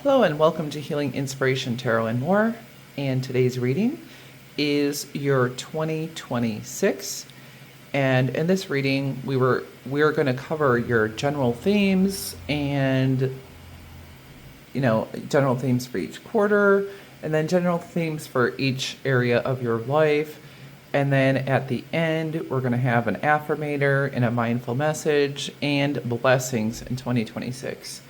Hello and welcome to Healing Inspiration Tarot and More. And today's reading is your 2026. And in this reading, we are going to cover your general themes and general themes for each quarter, and then general themes for each area of your life. And then at the end, we're going to have an affirmator and a mindful message and blessings in 2026.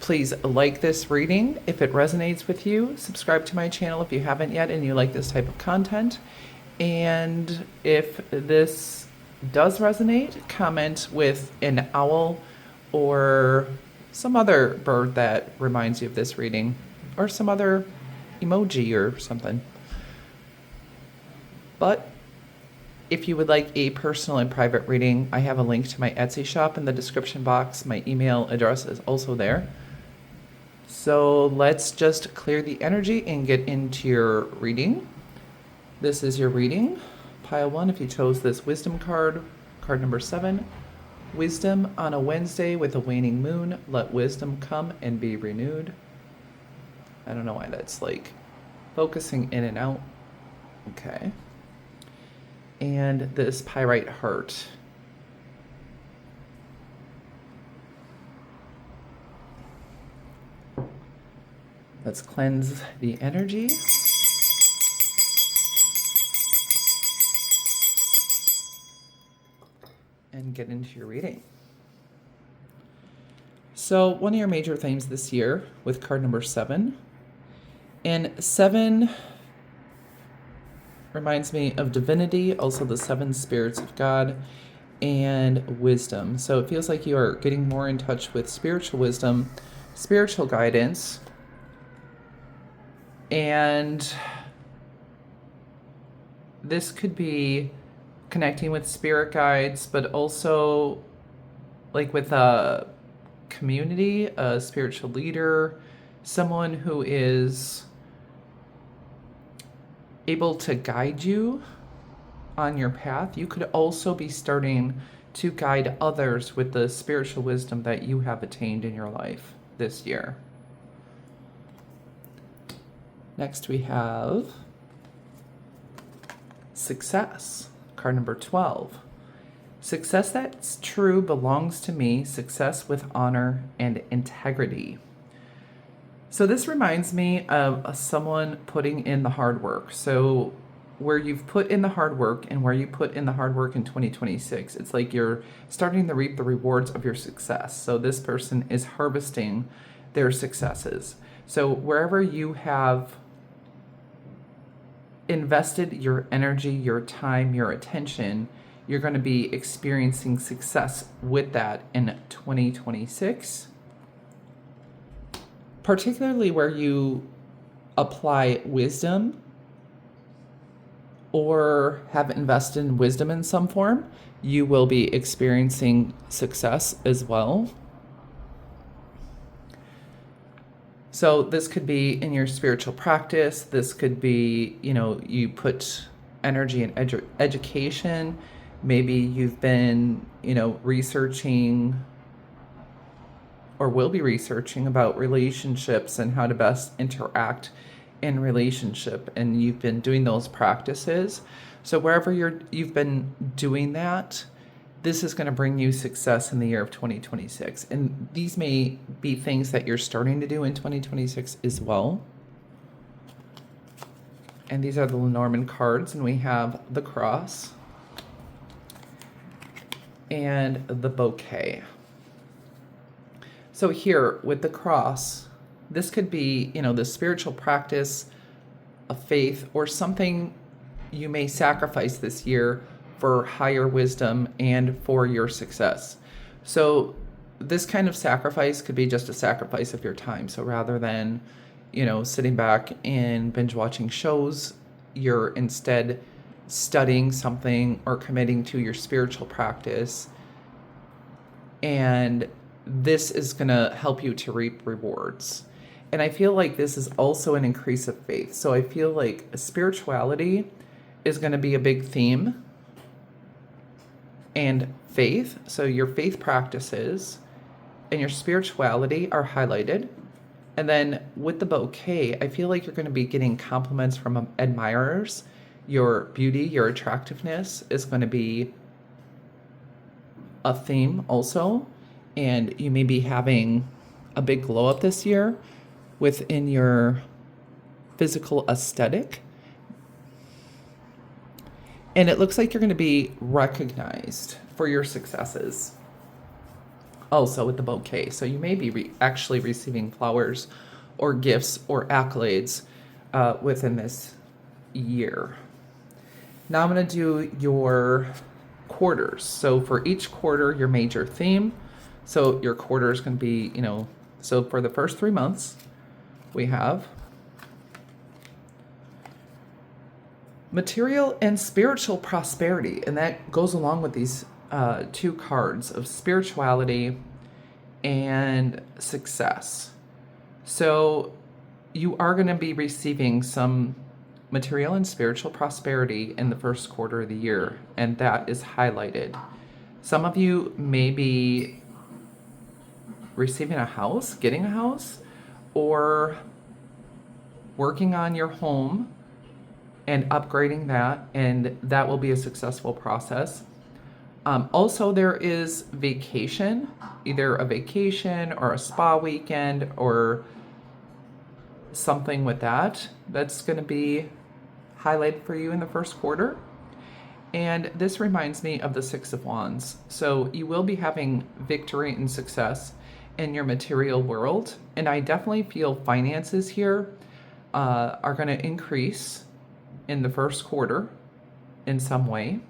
Please like this reading if it resonates with you. Subscribe to my channel if you haven't yet and you like this type of content. And if this does resonate, comment with an owl or some other bird that reminds you of this reading, or some other emoji or something. But if you would like a personal and private reading, I have a link to my Etsy shop in the description box. My email address is also there. So let's just clear the energy and get into your reading. This is your reading. Pile 1, if you chose this wisdom card, card number 7. Wisdom on a Wednesday with a waning moon. Let wisdom come and be renewed. I don't know why that's like focusing in and out. Okay. And this pyrite heart. Let's cleanse the energy. And get into your reading. So one of your major themes this year with card number 7. And 7 reminds me of divinity, also the 7 spirits of God, and wisdom. So it feels like you are getting more in touch with spiritual wisdom, spiritual guidance, and this could be connecting with spirit guides, but also like with a community, a spiritual leader, someone who is able to guide you on your path. You could also be starting to guide others with the spiritual wisdom that you have attained in your life this year. Next we have success, card number 12. Success that's true belongs to me, success with honor and integrity. So this reminds me of someone putting in the hard work. So where you've put in the hard work and where you put in the hard work in 2026, it's like you're starting to reap the rewards of your success. So this person is harvesting their successes. So wherever you have invested your energy, your time, your attention, you're going to be experiencing success with that in 2026. Particularly where you apply wisdom or have invested in wisdom in some form, you will be experiencing success as well. So this could be in your spiritual practice. This could be, you put energy in education. Maybe you've been, researching or will be researching about relationships and how to best interact in relationship. And you've been doing those practices. So wherever you've been doing that, this is going to bring you success in the year of 2026. And these may be things that you're starting to do in 2026 as well. And these are the Lenormand cards, and we have the cross and the bouquet. So here with the cross, this could be, the spiritual practice of faith or something you may sacrifice this year for higher wisdom and for your success. So this kind of sacrifice could be just a sacrifice of your time. So rather than, sitting back and binge watching shows, you're instead studying something or committing to your spiritual practice. And this is going to help you to reap rewards. And I feel like this is also an increase of faith. So I feel like spirituality is going to be a big theme, and faith. So your faith practices and your spirituality are highlighted. And then with the bouquet, I feel like you're going to be getting compliments from admirers. Your beauty, your attractiveness is going to be a theme also. And you may be having a big glow up this year within your physical aesthetic. And it looks like you're going to be recognized for your successes also with the bouquet. So you may be actually receiving flowers or gifts or accolades within this year. Now I'm going to do your quarters. So for each quarter, your major theme. So your quarter is going to be, so for the first 3 months, we have material and spiritual prosperity. And that goes along with these 2 cards of spirituality and success. So you are going to be receiving some material and spiritual prosperity in the first quarter of the year, and that is highlighted. Some of you may be receiving a house, getting a house, or working on your home and upgrading that, and that will be a successful process. Also, there is vacation, either a vacation or a spa weekend or something with that. That's going to be highlighted for you in the first quarter. And this reminds me of the 6 of Wands. So you will be having victory and success in your material world. And I definitely feel finances here are going to increase in the first quarter in some way.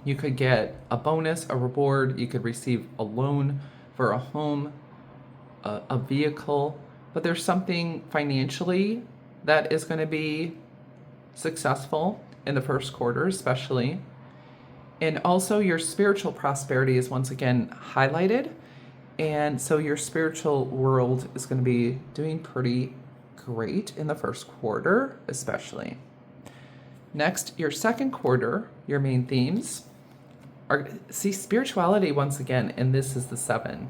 You could get a bonus, a reward. You could receive a loan for a home, a vehicle. But there's something financially that is going to be successful in the first quarter, especially. And also your spiritual prosperity is once again highlighted. And so your spiritual world is going to be doing pretty great in the first quarter, especially. Next, your second quarter, your main themes are, see, spirituality once again, and this is the 7,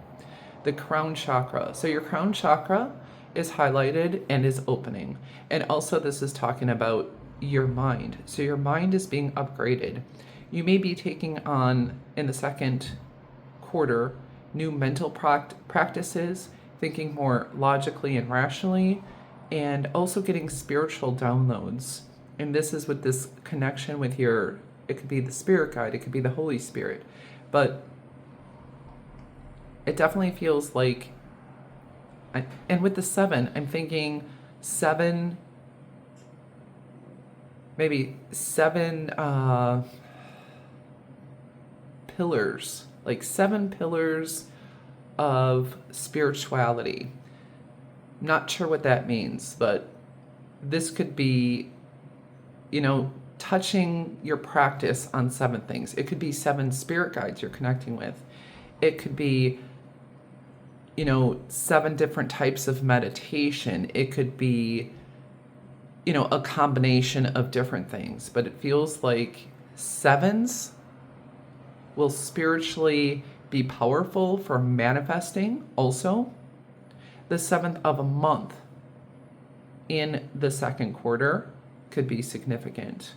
the crown chakra. So your crown chakra is highlighted and is opening. And also this is talking about your mind. So your mind is being upgraded. You may be taking on, in the second quarter, new mental practices, thinking more logically and rationally, and also getting spiritual downloads. And this is with this connection with your, it could be the spirit guide, it could be the Holy Spirit. But it definitely feels like, and with the 7, I'm thinking 7, maybe 7 pillars, like 7 pillars of spirituality. Not sure what that means, but this could be, touching your practice on 7 things. It could be 7 spirit guides you're connecting with. It could be, 7 different types of meditation. It could be, a combination of different things. But it feels like 7s will spiritually be powerful for manifesting also. The 7th of a month in the second quarter could be significant.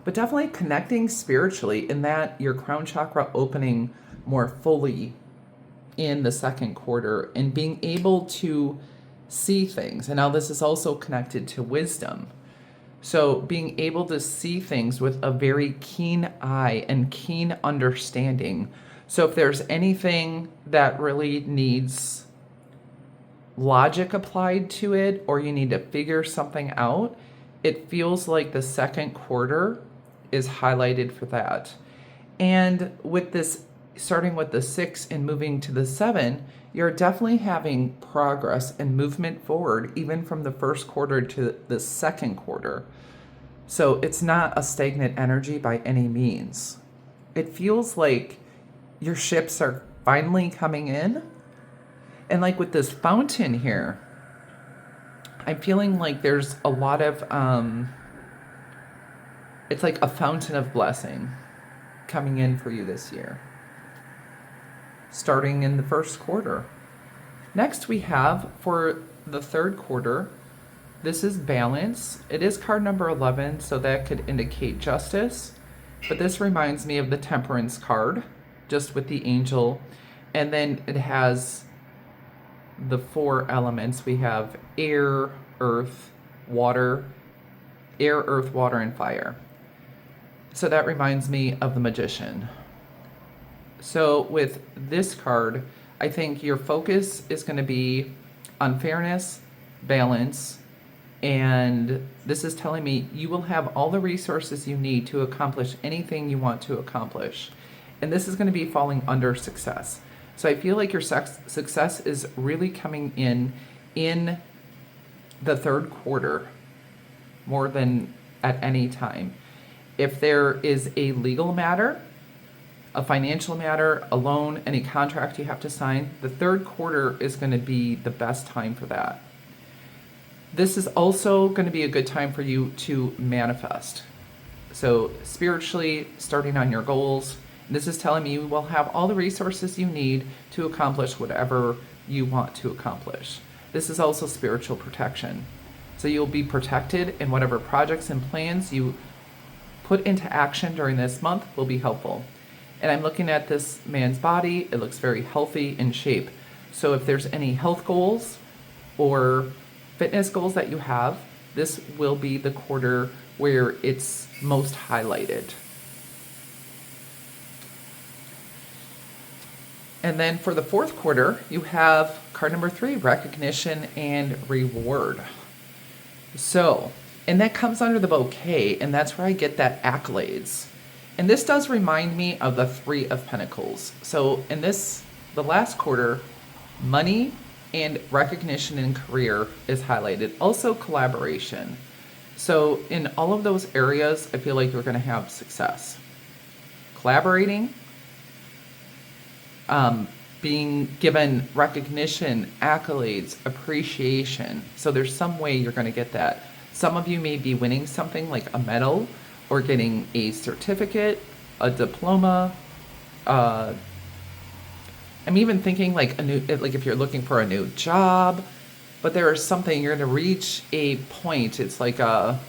But definitely connecting spiritually in that your crown chakra opening more fully in the second quarter and being able to see things. And now this is also connected to wisdom. So being able to see things with a very keen eye and keen understanding. So if there's anything that really needs logic applied to it, or you need to figure something out, it feels like the second quarter is highlighted for that. And with this, starting with the 6 and moving to the 7, you're definitely having progress and movement forward, even from the first quarter to the second quarter. So it's not a stagnant energy by any means. It feels like your ships are finally coming in. And like with this fountain here, I'm feeling like there's a lot of, it's like a fountain of blessing coming in for you this year. starting in the first quarter. Next, we have for the third quarter, this is balance. It is card number 11, so that could indicate justice. But this reminds me of the temperance card, just with the angel. And then it has the 4 elements. We have air, earth, water, and fire. So that reminds me of the magician. So with this card, I think your focus is going to be on fairness, balance, and this is telling me you will have all the resources you need to accomplish anything you want to accomplish. And this is going to be falling under success. So I feel like your success is really coming in the third quarter more than at any time. If there is a legal matter, a financial matter, a loan, any contract you have to sign, the third quarter is going to be the best time for that. This is also going to be a good time for you to manifest. So spiritually, starting on your goals. This is telling me you will have all the resources you need to accomplish whatever you want to accomplish. This is also spiritual protection. So you'll be protected, and whatever projects and plans you put into action during this month will be helpful. And I'm looking at this man's body. It looks very healthy in shape. So if there's any health goals or fitness goals that you have, this will be the quarter where it's most highlighted. And then for the fourth quarter, you have card number 3, recognition and reward. So, and that comes under the bouquet, and that's where I get that accolades. And this does remind me of the 3 of Pentacles. So in this, the last quarter, money and recognition and career is highlighted. Also collaboration. So in all of those areas, I feel like you're going to have success. Collaborating, being given recognition, accolades, appreciation. So there's some way you're going to get that. Some of you may be winning something like a medal or getting a certificate, a diploma. I'm even thinking like if you're looking for a new job, but there is something you're going to reach a point. It's like a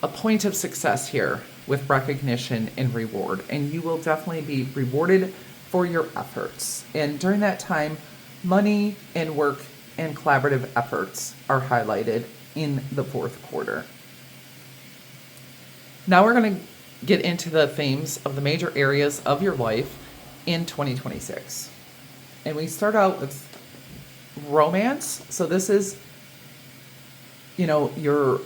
point of success here with recognition and reward, and you will definitely be rewarded for your efforts. And during that time, money and work and collaborative efforts are highlighted in the fourth quarter. Now we're going to get into the themes of the major areas of your life in 2026. And we start out with romance. So this is, your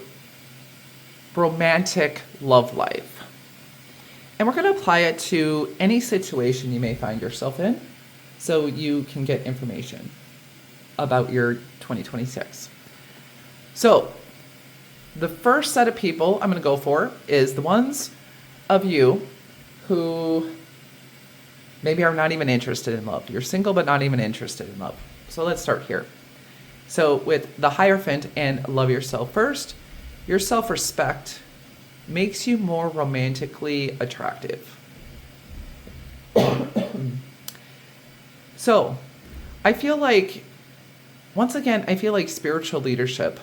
romantic love life. And we're going to apply it to any situation you may find yourself in so you can get information about your 2026. So the first set of people I'm going to go for is the ones of you who maybe are not even interested in love. You're single but not even interested in love. So let's start here. So with the Hierophant and love yourself first, your self-respect makes you more romantically attractive. So I feel like, once again, spiritual leadership.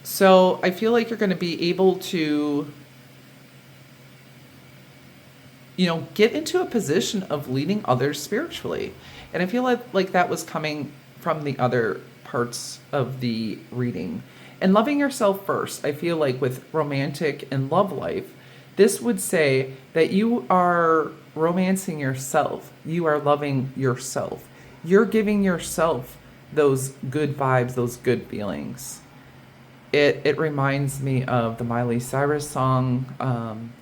So I feel like you're going to be able to, get into a position of leading others spiritually. And I feel like that was coming from the other parts of the reading. And loving yourself first, I feel like with romantic and love life, this would say that you are romancing yourself. You are loving yourself. You're giving yourself those good vibes, those good feelings. It reminds me of the Miley Cyrus song.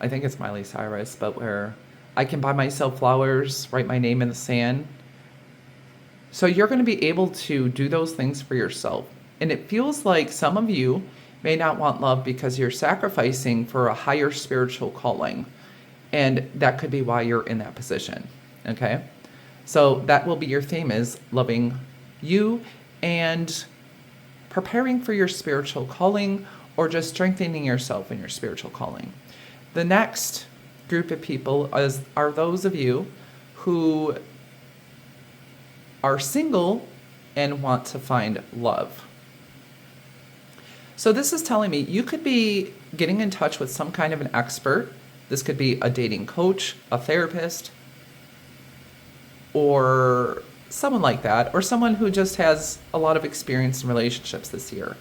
I think it's Miley Cyrus, but where I can buy myself flowers, write my name in the sand. So you're going to be able to do those things for yourself. And it feels like some of you may not want love because you're sacrificing for a higher spiritual calling. And that could be why you're in that position. Okay? So that will be your theme, is loving you and preparing for your spiritual calling, or just strengthening yourself in your spiritual calling. The next group of people are those of you who are single and want to find love. So this is telling me you could be getting in touch with some kind of an expert. This could be a dating coach, a therapist, or someone like that, or someone who just has a lot of experience in relationships this year.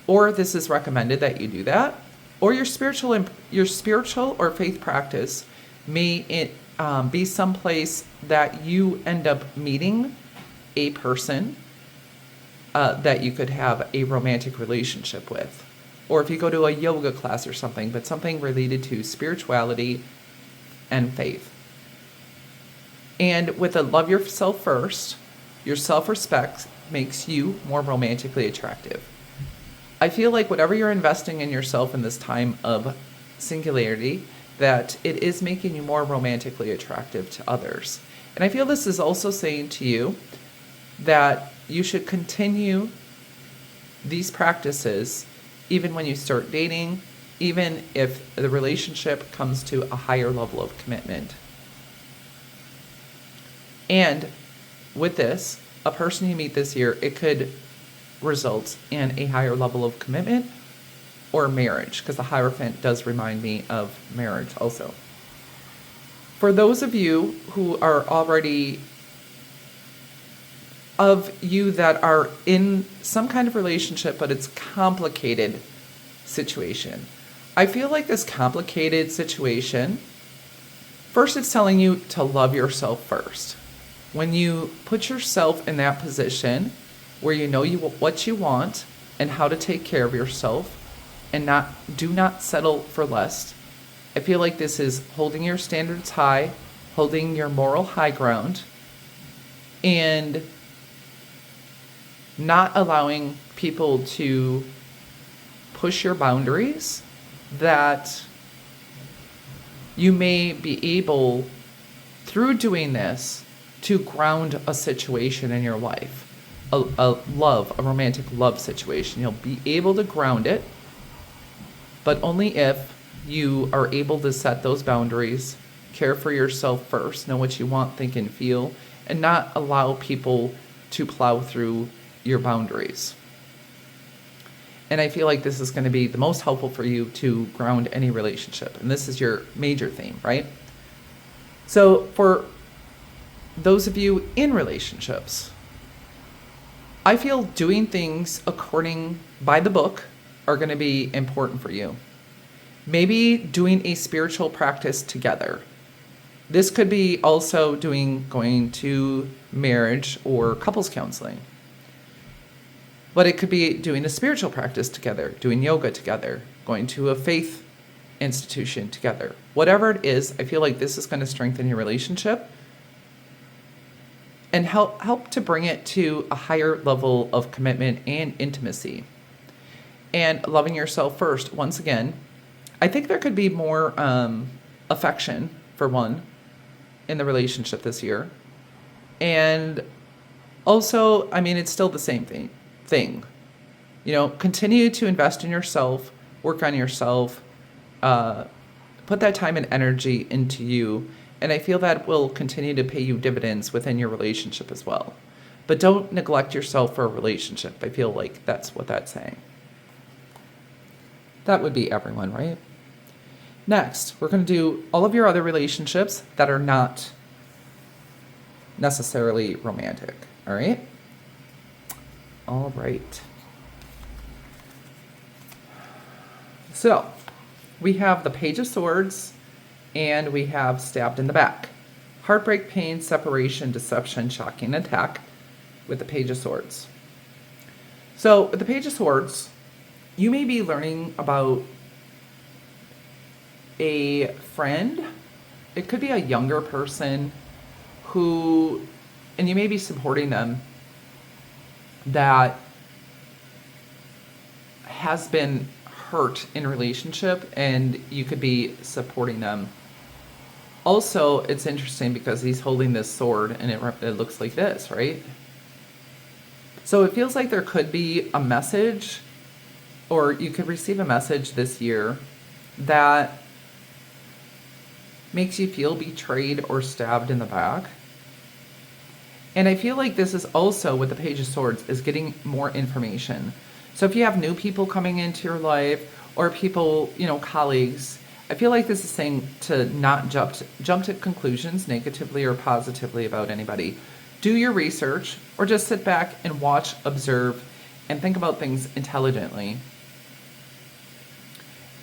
Or this is recommended that you do that. Or your spiritual or faith practice may be someplace that you end up meeting a person that you could have a romantic relationship with. Or if you go to a yoga class or something, but something related to spirituality and faith. And with a love yourself first, your self-respect makes you more romantically attractive. I feel like whatever you're investing in yourself in this time of singularity, that it is making you more romantically attractive to others. And I feel this is also saying to you that you should continue these practices even when you start dating, even if the relationship comes to a higher level of commitment. And with this, a person you meet this year, it could result in a higher level of commitment or marriage, because the Hierophant does remind me of marriage also. For those of you who are already that are in some kind of relationship, but it's complicated situation. I feel like this complicated situation, first it's telling you to love yourself first. When you put yourself in that position where you know what you want and how to take care of yourself and do not settle for less, I feel like this is holding your standards high, holding your moral high ground, and not allowing people to push your boundaries, that you may be able, through doing this, to ground a situation in your life, a romantic love situation. You'll be able to ground it, but only if you are able to set those boundaries, care for yourself first, know what you want, think, and feel, and not allow people to plow through your boundaries. And I feel like this is going to be the most helpful for you to ground any relationship. And this is your major theme, right? So for those of you in relationships, I feel doing things according by the book are going to be important for you. Maybe doing a spiritual practice together. This could be also going to marriage or couples counseling. But it could be doing a spiritual practice together, doing yoga together, going to a faith institution together. Whatever it is, I feel like this is going to strengthen your relationship and help to bring it to a higher level of commitment and intimacy. And loving yourself first, once again, I think there could be more affection, for one, in the relationship this year. And also, I mean, it's still the same thing. Continue to invest in yourself, work on yourself, put that time and energy into you. And I feel that will continue to pay you dividends within your relationship as well. But don't neglect yourself for a relationship. I feel like that's what that's saying. That would be everyone, right? Next, we're going to do all of your other relationships that are not necessarily romantic, all right? All right. So, we have the Page of Swords, and we have Stabbed in the Back. Heartbreak, pain, separation, deception, shocking attack with the Page of Swords. So, with the Page of Swords, you may be learning about a friend. It could be a younger person and you may be supporting them, that has been hurt in a relationship, and you could be supporting them. Also, it's interesting because he's holding this sword, and it looks like this, right? So it feels like there could be a message, or you could receive a message this year that makes you feel betrayed or stabbed in the back. And I feel like this is also, with the Page of Swords, is getting more information. So if you have new people coming into your life, or people, colleagues, I feel like this is saying to not jump to conclusions negatively or positively about anybody. Do your research, or just sit back and watch, observe, and think about things intelligently.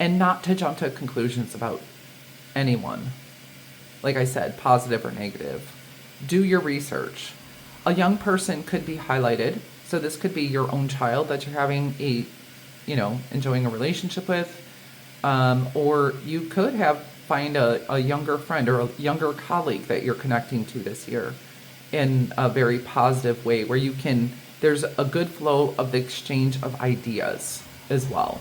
And not to jump to conclusions about anyone. Like I said, positive or negative. Do your research. A young person could be highlighted. So this could be your own child that you're having enjoying a relationship with. Or you could find a younger friend or a younger colleague that you're connecting to this year in a very positive way, where there's a good flow of the exchange of ideas as well.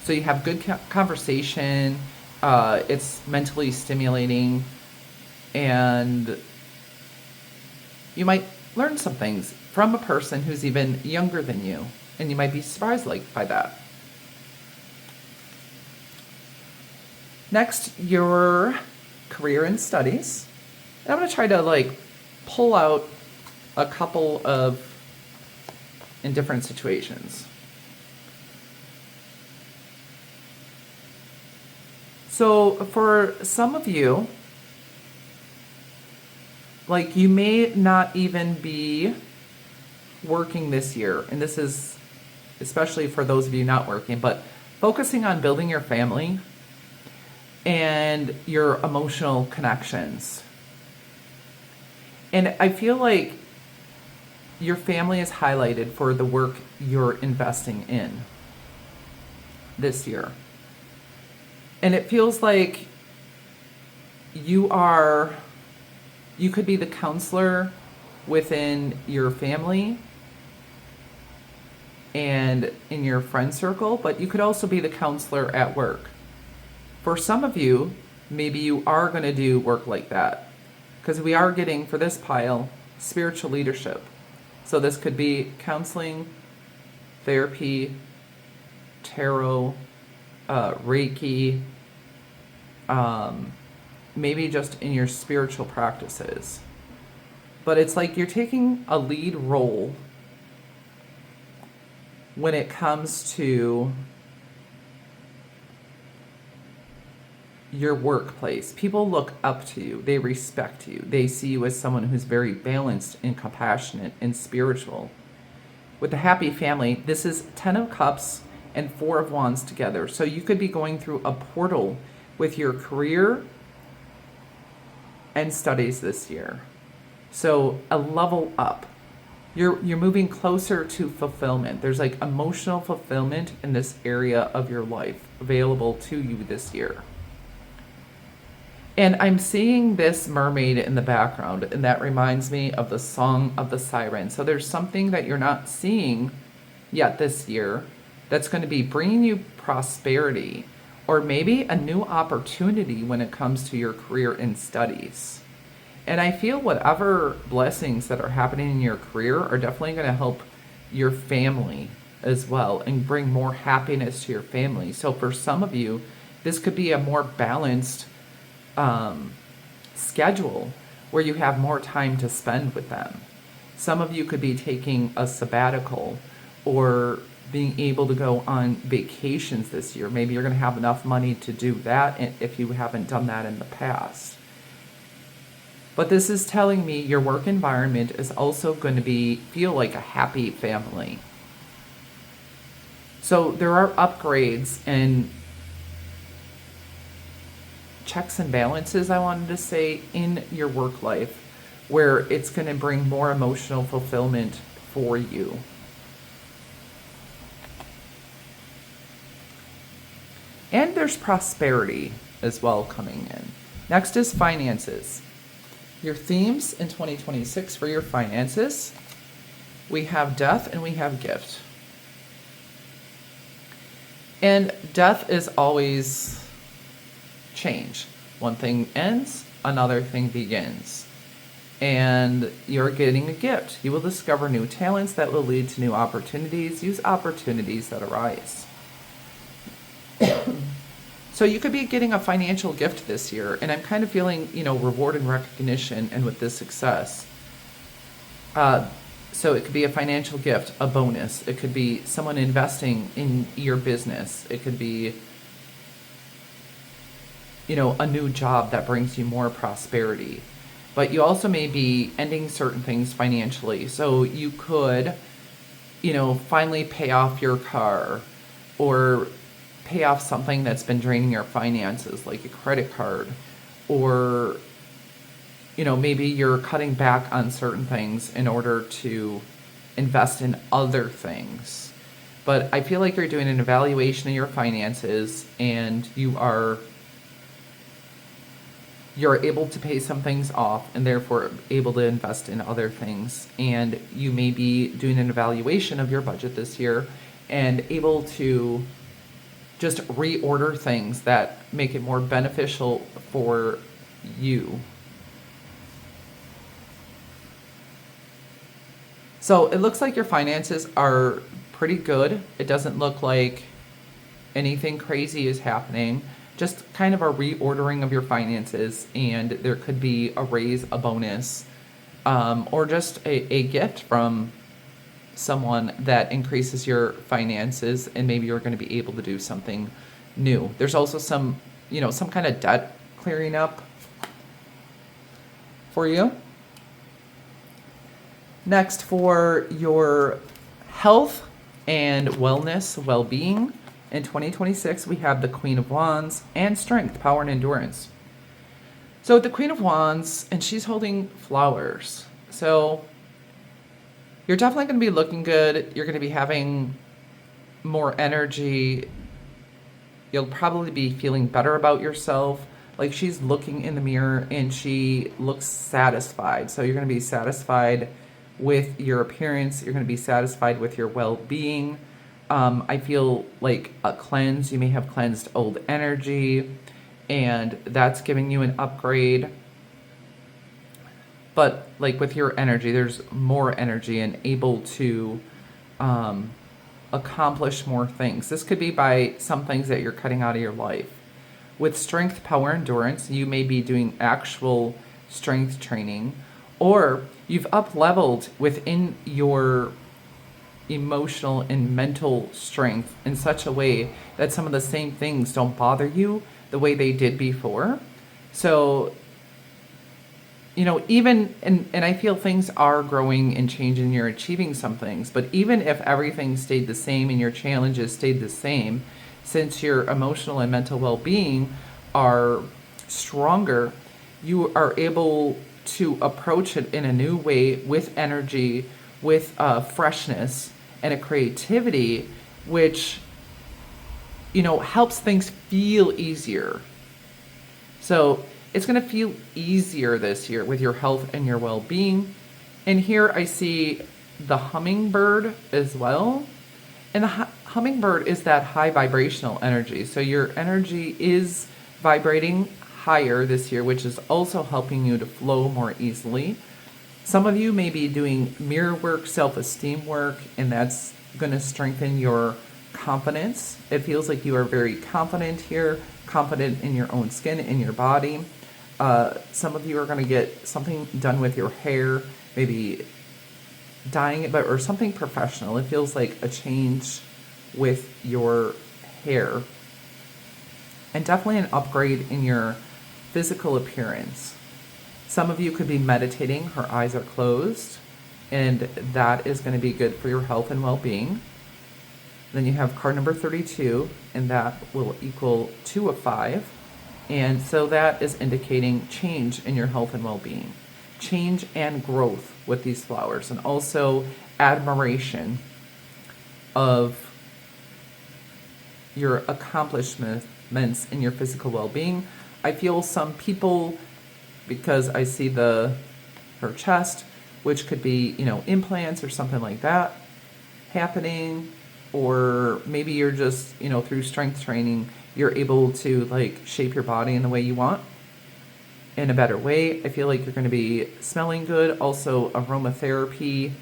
So you have good conversation, it's mentally stimulating, and you might learn some things from a person who's even younger than you, and you might be surprised by that. Next, your career and studies. And I'm going to try to pull out a couple in different situations. So for some of you, you may not even be working this year, and this is especially for those of you not working, but focusing on building your family and your emotional connections. And I feel like your family is highlighted for the work you're investing in this year. And it feels like you could be the counselor within your family and in your friend circle, but you could also be the counselor at work. For some of you, maybe you are going to do work like that, because we are getting, for this pile, spiritual leadership. So this could be counseling, therapy, tarot, Reiki, maybe just in your spiritual practices. But it's like you're taking a lead role when it comes to your workplace. People look up to you. They respect you. They see you as someone who's very balanced and compassionate and spiritual. With the happy family, this is 10 of Cups and 4 of Wands together. So you could be going through a portal with your career and studies this year. So a level up. You're moving closer to fulfillment. There's emotional fulfillment in this area of your life available to you this year. And I'm seeing this mermaid in the background, and that reminds me of the Song of the Siren. So there's something that you're not seeing yet this year that's going to be bringing you prosperity, or maybe a new opportunity when it comes to your career and studies. And I feel whatever blessings that are happening in your career are definitely going to help your family as well and bring more happiness to your family. So for some of you, this could be a more balanced schedule where you have more time to spend with them. Some of you could be taking a sabbatical or being able to go on vacations this year. Maybe you're going to have enough money to do that if you haven't done that in the past. But this is telling me your work environment is also going to feel like a happy family. So there are upgrades and checks and balances, I wanted to say, in your work life, where it's going to bring more emotional fulfillment for you. And there's prosperity as well coming in. Next is finances. Your themes in 2026 for your finances. We have death and we have gift. And death is always change. One thing ends, another thing begins. And you're getting a gift. You will discover new talents that will lead to new opportunities. Use opportunities that arise. So you could be getting a financial gift this year, and I'm kind of feeling, reward and recognition, and with this success. So it could be a financial gift, a bonus. It could be someone investing in your business. It could be, a new job that brings you more prosperity. But you also may be ending certain things financially. So you could, finally pay off your car, or pay off something that's been draining your finances, like a credit card, or maybe you're cutting back on certain things in order to invest in other things. But I feel like you're doing an evaluation of your finances, and you're able to pay some things off, and therefore able to invest in other things. And you may be doing an evaluation of your budget this year and able to just reorder things that make it more beneficial for you. So it looks like your finances are pretty good. It doesn't look like anything crazy is happening. Just kind of a reordering of your finances, and there could be a raise, a bonus, or just a gift from someone that increases your finances, and maybe you're going to be able to do something new. There's also some kind of debt clearing up for you. Next, for your health and wellness, well-being, in 2026, we have the Queen of Wands and strength, power, and endurance. So the Queen of Wands, and she's holding flowers. So you're definitely going to be looking good. You're going to be having more energy. You'll probably be feeling better about yourself. Like, she's looking in the mirror and she looks satisfied. So you're going to be satisfied with your appearance. You're going to be satisfied with your well-being. I feel like a cleanse. You may have cleansed old energy, and that's giving you an upgrade. But like with your energy, there's more energy and able to accomplish more things. This could be by some things that you're cutting out of your life. With strength, power, endurance, you may be doing actual strength training, or you've up-leveled within your emotional and mental strength in such a way that some of the same things don't bother you the way they did before. So, even, and I feel things are growing and changing, you're achieving some things, but even if everything stayed the same and your challenges stayed the same, since your emotional and mental well-being are stronger, you are able to approach it in a new way, with energy, with freshness, and a creativity, which, helps things feel easier. So it's going to feel easier this year with your health and your well-being. And here I see the hummingbird as well. And the hummingbird is that high vibrational energy. So your energy is vibrating higher this year, which is also helping you to flow more easily. Some of you may be doing mirror work, self-esteem work, and that's going to strengthen your confidence. It feels like you are very confident here, confident in your own skin, in your body. Some of you are going to get something done with your hair, maybe dyeing it, or something professional. It feels like a change with your hair. And definitely an upgrade in your physical appearance. Some of you could be meditating, her eyes are closed, and that is going to be good for your health and well-being. Then you have card number 32, and that will equal 2 of 5. And so that is indicating change in your health and well-being, change and growth with these flowers, and also admiration of your accomplishments in your physical well-being. I feel some people, because I see her chest, which could be, implants or something like that happening, or maybe you're just, through strength training, you're able to shape your body in the way you want, in a better way. I feel like you're going to be smelling good. Also, aromatherapy,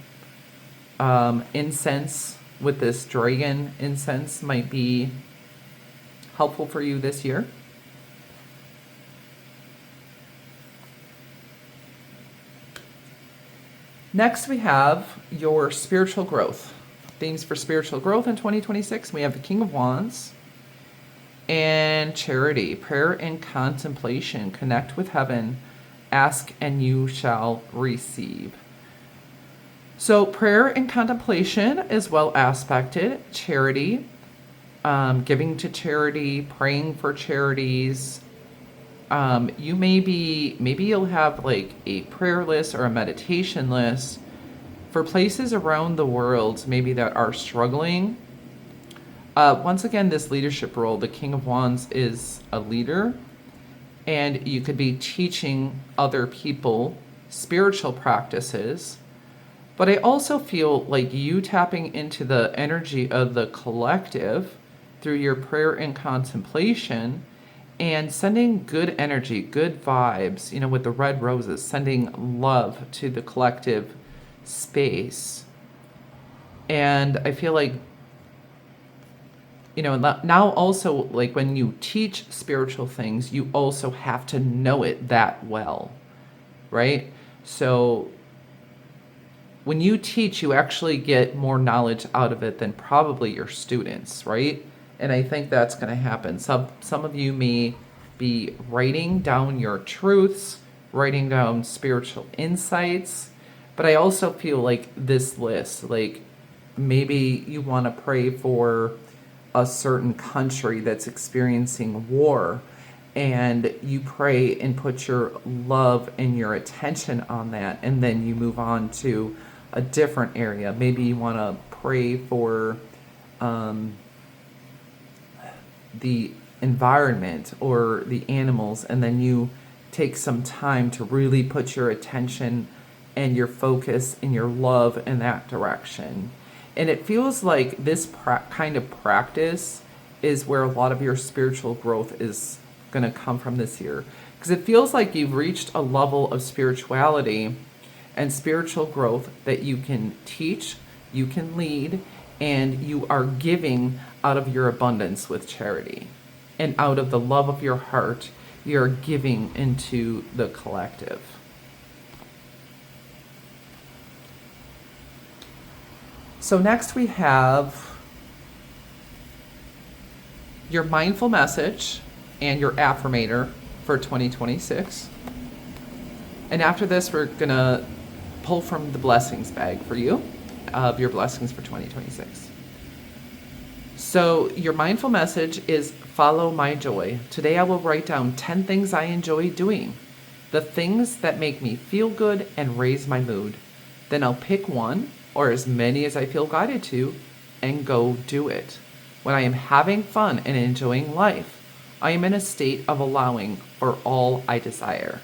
incense with this dragon incense might be helpful for you this year. Next, we have your spiritual growth. Themes for spiritual growth in 2026. We have the King of Wands and charity, prayer and contemplation. Connect with heaven. Ask and you shall receive. So prayer and contemplation is well aspected. Charity, giving to charity, praying for charities. Maybe you'll have like a prayer list or a meditation list for places around the world maybe that are struggling. Once again, this leadership role, the King of Wands is a leader, and you could be teaching other people spiritual practices. But I also feel like you tapping into the energy of the collective through your prayer and contemplation and sending good energy, good vibes, with the red roses, sending love to the collective space. And I feel like, now also, like when you teach spiritual things, you also have to know it that well, right? So when you teach, you actually get more knowledge out of it than probably your students, right? And I think that's going to happen. Some of you may be writing down your truths, writing down spiritual insights, but I also feel like this list, like maybe you want to pray for a certain country that's experiencing war, and you pray and put your love and your attention on that, and then you move on to a different area. Maybe you want to pray for the environment or the animals, and then you take some time to really put your attention and your focus and your love in that direction. And it feels like this kind of practice is where a lot of your spiritual growth is going to come from this year, because it feels like you've reached a level of spirituality and spiritual growth that you can teach, you can lead, and you are giving out of your abundance with charity. And out of the love of your heart, you're giving into the collective. So next we have your mindful message and your affirmator for 2026. And after this, we're going to pull from the blessings bag for you of your blessings for 2026. So your mindful message is follow my joy. Today I will write down 10 things I enjoy doing, the things that make me feel good and raise my mood. Then I'll pick one or as many as I feel guided to and go do it. When I am having fun and enjoying life, I am in a state of allowing for all I desire.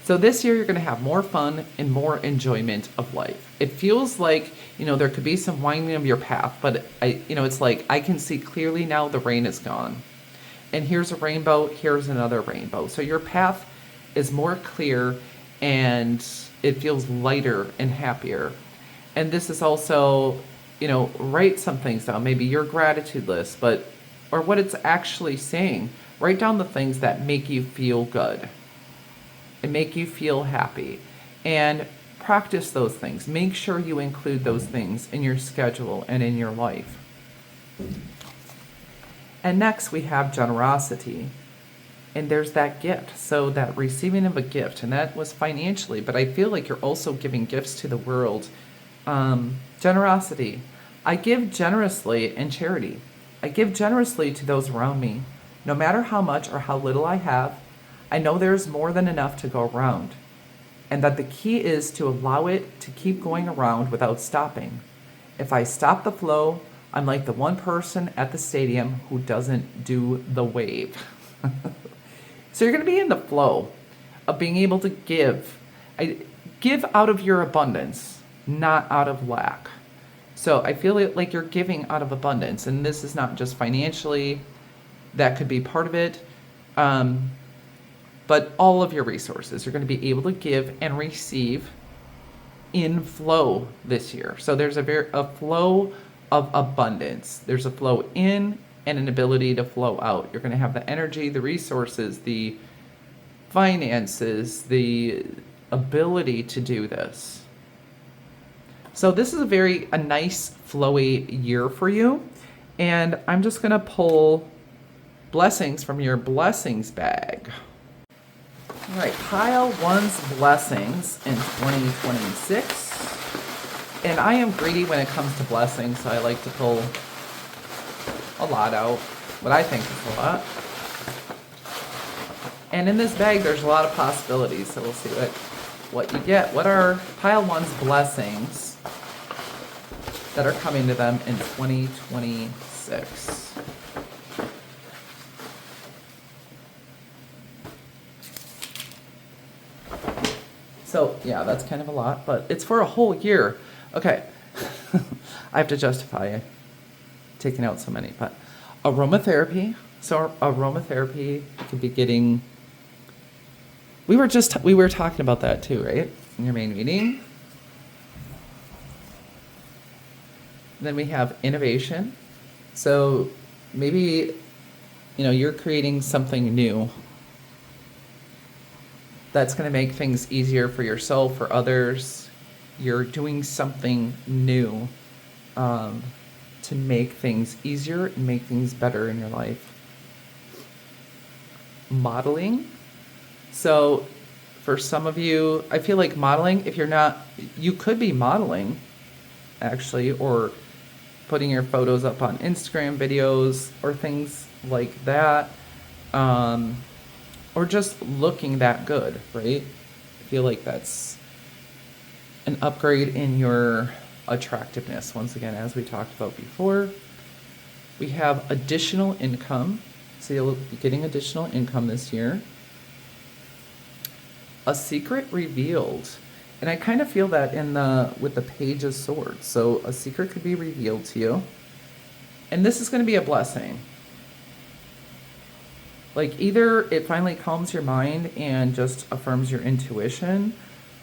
So this year you're going to have more fun and more enjoyment of life. It feels like, there could be some winding of your path, but it's like I can see clearly now the rain is gone. And here's a rainbow, here's another rainbow. So your path is more clear and it feels lighter and happier. And this is also, write some things down, maybe your gratitude list, or what it's actually saying. Write down the things that make you feel good and make you feel happy, and practice those things. Make sure you include those things in your schedule and in your life. And next we have generosity, and there's that gift. So that receiving of a gift, and that was financially, but I feel like you're also giving gifts to the world. Generosity. I give generously in charity. I give generously to those around me. No matter how much or how little I have, I know there's more than enough to go around, and that the key is to allow it to keep going around without stopping. If I stop the flow, I'm like the one person at the stadium who doesn't do the wave. So you're going to be in the flow of being able to give. Give out of your abundance, not out of lack. So I feel like you're giving out of abundance, and this is not just financially. That could be part of it. But all of your resources, you're going to be able to give and receive in flow this year. So there's a flow of abundance. There's a flow in and an ability to flow out. You're going to have the energy, the resources, the finances, the ability to do this. So this is a nice flowy year for you. And I'm just going to pull blessings from your blessings bag. All right, pile one's blessings in 2026. And I am greedy when it comes to blessings, so I like to pull a lot out, what I think is a lot. And in this bag, there's a lot of possibilities, so we'll see what you get. What are pile one's blessings that are coming to them in 2026? So, yeah, that's kind of a lot, but it's for a whole year. Okay, I have to justify taking out so many, but aromatherapy. So aromatherapy could be getting, we were talking about that too, right? In your main meeting. Then we have innovation. So maybe, you're creating something new that's going to make things easier for yourself, for others. You're doing something new to make things easier and make things better in your life. Modeling. So for some of you, I feel like modeling, if you're not, you could be modeling actually, or putting your photos up on Instagram videos or things like that. Or just looking that good, right? I feel like that's an upgrade in your attractiveness. Once again, as we talked about before, we have additional income. So you'll be getting additional income this year. A secret revealed. And I kind of feel that with the Page of Swords. So a secret could be revealed to you. And this is going to be a blessing. Like either it finally calms your mind and just affirms your intuition,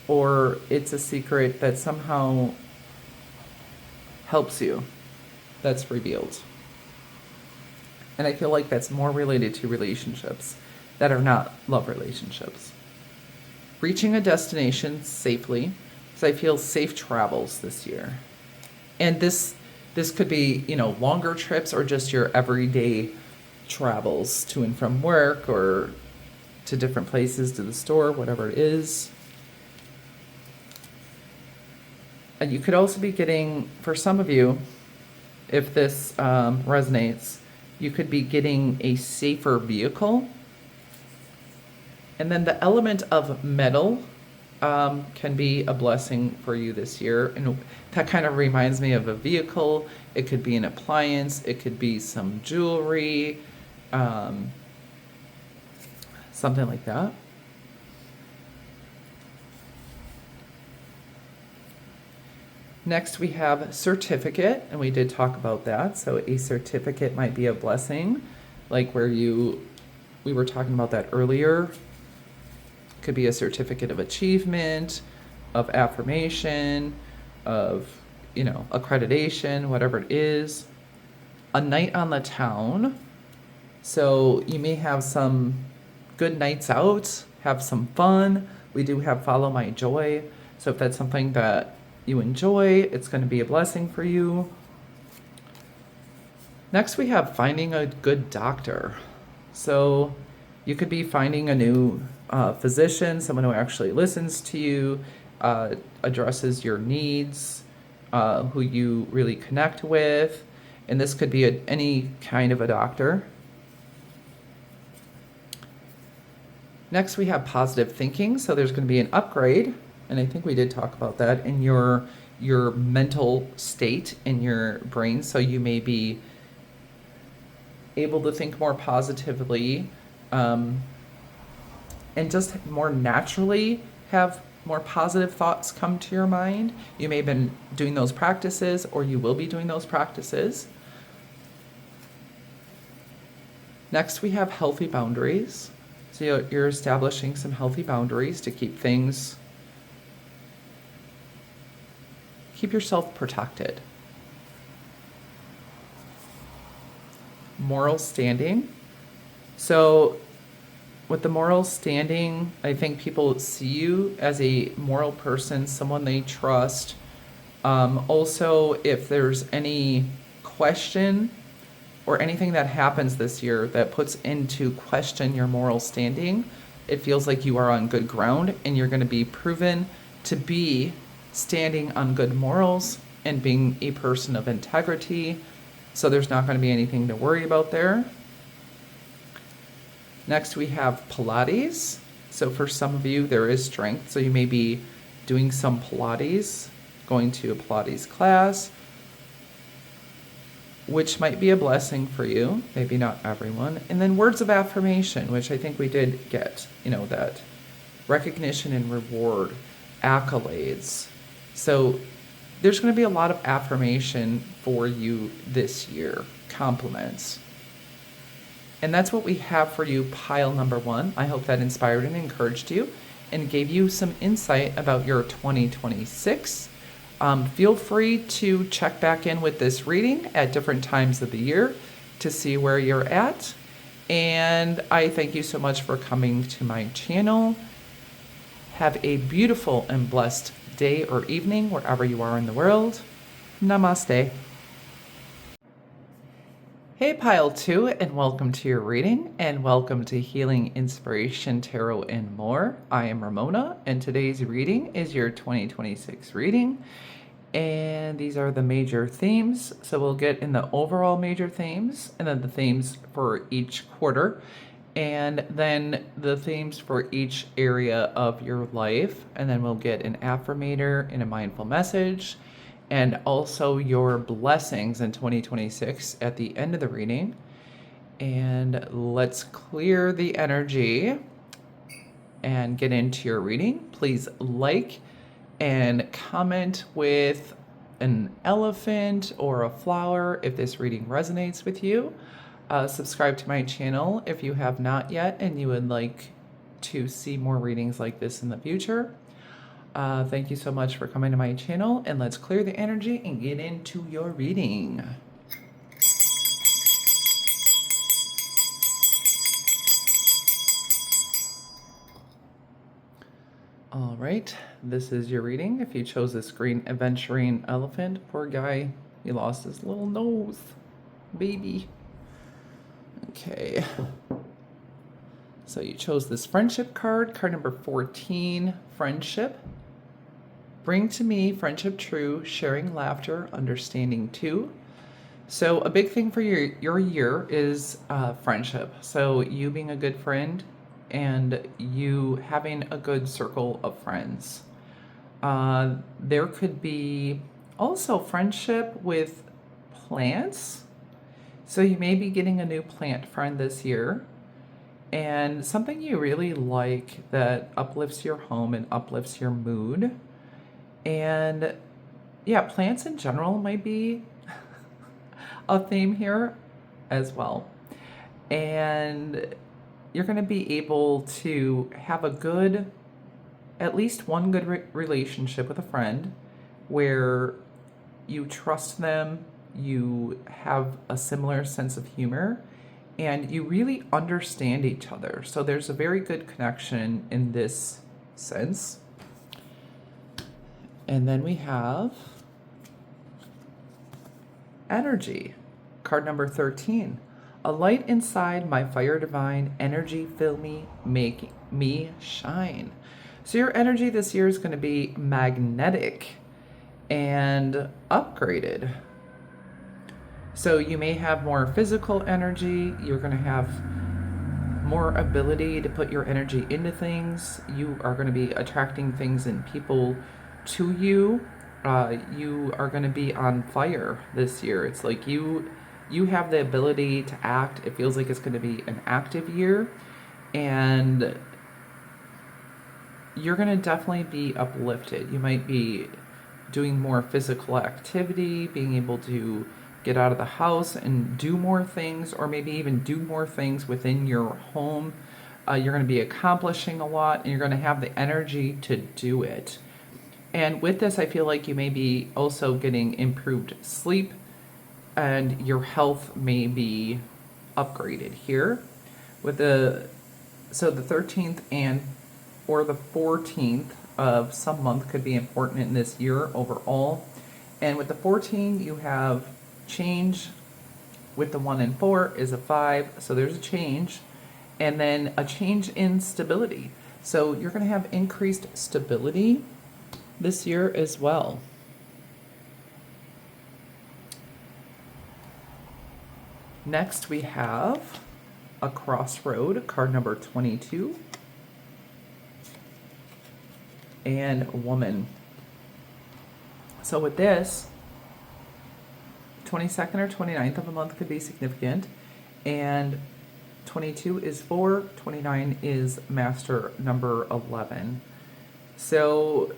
or it's a secret that somehow helps you, that's revealed. And I feel like that's more related to relationships that are not love relationships. Reaching a destination safely, so I feel safe travels this year. And this could be, longer trips or just your everyday travels to and from work or to different places, to the store, whatever it is. And you could also be getting, for some of you, if this resonates, you could be getting a safer vehicle. And then the element of metal can be a blessing for you this year. And that kind of reminds me of a vehicle. It could be an appliance. It could be some jewelry. Something like that. Next, we have certificate, and we did talk about that. So a certificate might be a blessing, like we were talking about that earlier. Could be a certificate of achievement, of affirmation, of, accreditation, whatever it is. A night on the town. So you may have some good nights out, have some fun. We do have Follow My Joy. So if that's something that you enjoy, it's going to be a blessing for you. Next, we have finding a good doctor. So you could be finding a new physician, someone who actually listens to you, addresses your needs, who you really connect with. And this could be any kind of a doctor. Next, we have positive thinking. So there's going to be an upgrade, and I think we did talk about that, in your mental state in your brain. So you may be able to think more positively, and just more naturally have more positive thoughts come to your mind. You may have been doing those practices, or you will be doing those practices. Next, we have healthy boundaries. So you're establishing some healthy boundaries to keep yourself protected. moral standing. So with the moral standing, I think people see you as a moral person, someone they trust. Also, if there's any question or anything that happens this year that puts into question your moral standing, it feels like you are on good ground and you're going to be proven to be standing on good morals and being a person of integrity. So there's not going to be anything to worry about there. Next, we have Pilates. So for some of you, there is strength. So you may be doing some Pilates, going to a Pilates class, which might be a blessing for you, maybe not everyone. And then words of affirmation, which I think we did get, that recognition and reward, accolades. So there's going to be a lot of affirmation for you this year, compliments. And that's what we have for you, pile number 1. I hope that inspired and encouraged you and gave you some insight about your 2026. Feel free to check back in with this reading at different times of the year to see where you're at. And I thank you so much for coming to my channel. Have a beautiful and blessed day or evening wherever you are in the world. Namaste. Hey Pile 2, and welcome to your reading, and welcome to Healing, Inspiration, Tarot, and More. I am Ramona, and today's reading is your 2026 reading, and these are the major themes. So we'll get in the overall major themes, and then the themes for each quarter, and then the themes for each area of your life, and then we'll get an affirmator and a mindful message, and also your blessings in 2026 at the end of the reading. And let's clear the energy and get into your reading. Please like and comment with an elephant or a flower if this reading resonates with you. Subscribe to my channel if you have not yet and you would like to see more readings like this in the future. Thank you so much for coming to my channel, and let's clear the energy and get into your reading. All right, this is your reading. If you chose this green aventurine elephant, poor guy, he lost his little nose, baby. Okay. So you chose this friendship card, card number 14, friendship. Bring to me friendship true, sharing laughter, understanding too. So a big thing for your year is friendship. So you being a good friend and you having a good circle of friends. There could be also friendship with plants. So you may be getting a new plant friend this year. And something you really like that uplifts your home and uplifts your mood. And yeah, plants in general might be a theme here as well. And you're going to be able to have a good, at least one good relationship with a friend where you trust them, you have a similar sense of humor, and you really understand each other. So there's a very good connection in this sense. And then we have energy, card number 13. A light inside my fire divine, energy fill me, make me shine. So your energy this year is going to be magnetic and upgraded. So you may have more physical energy. You're going to have more ability to put your energy into things. You are going to be attracting things and people to you. You are going to be on fire this year. It's like you have the ability to act. It feels like it's going to be an active year, and you're going to definitely be uplifted. You might be doing more physical activity, being able to get out of the house and do more things, or maybe even do more things within your home. You're going to be accomplishing a lot, and you're going to have the energy to do it. And with this, I feel like you may be also getting improved sleep, and your health may be upgraded here with the 13th and or the 14th of some month could be important in this year overall. And with the 14, you have change. With the 1 and 4 is a 5, so there's a change. And then a change in stability. So you're going to have increased stability this year as well. Next, we have a crossroad, card number 22, and woman. So with this, 22nd or 29th of a month could be significant, and 22 is 4, 29 is master number 11. So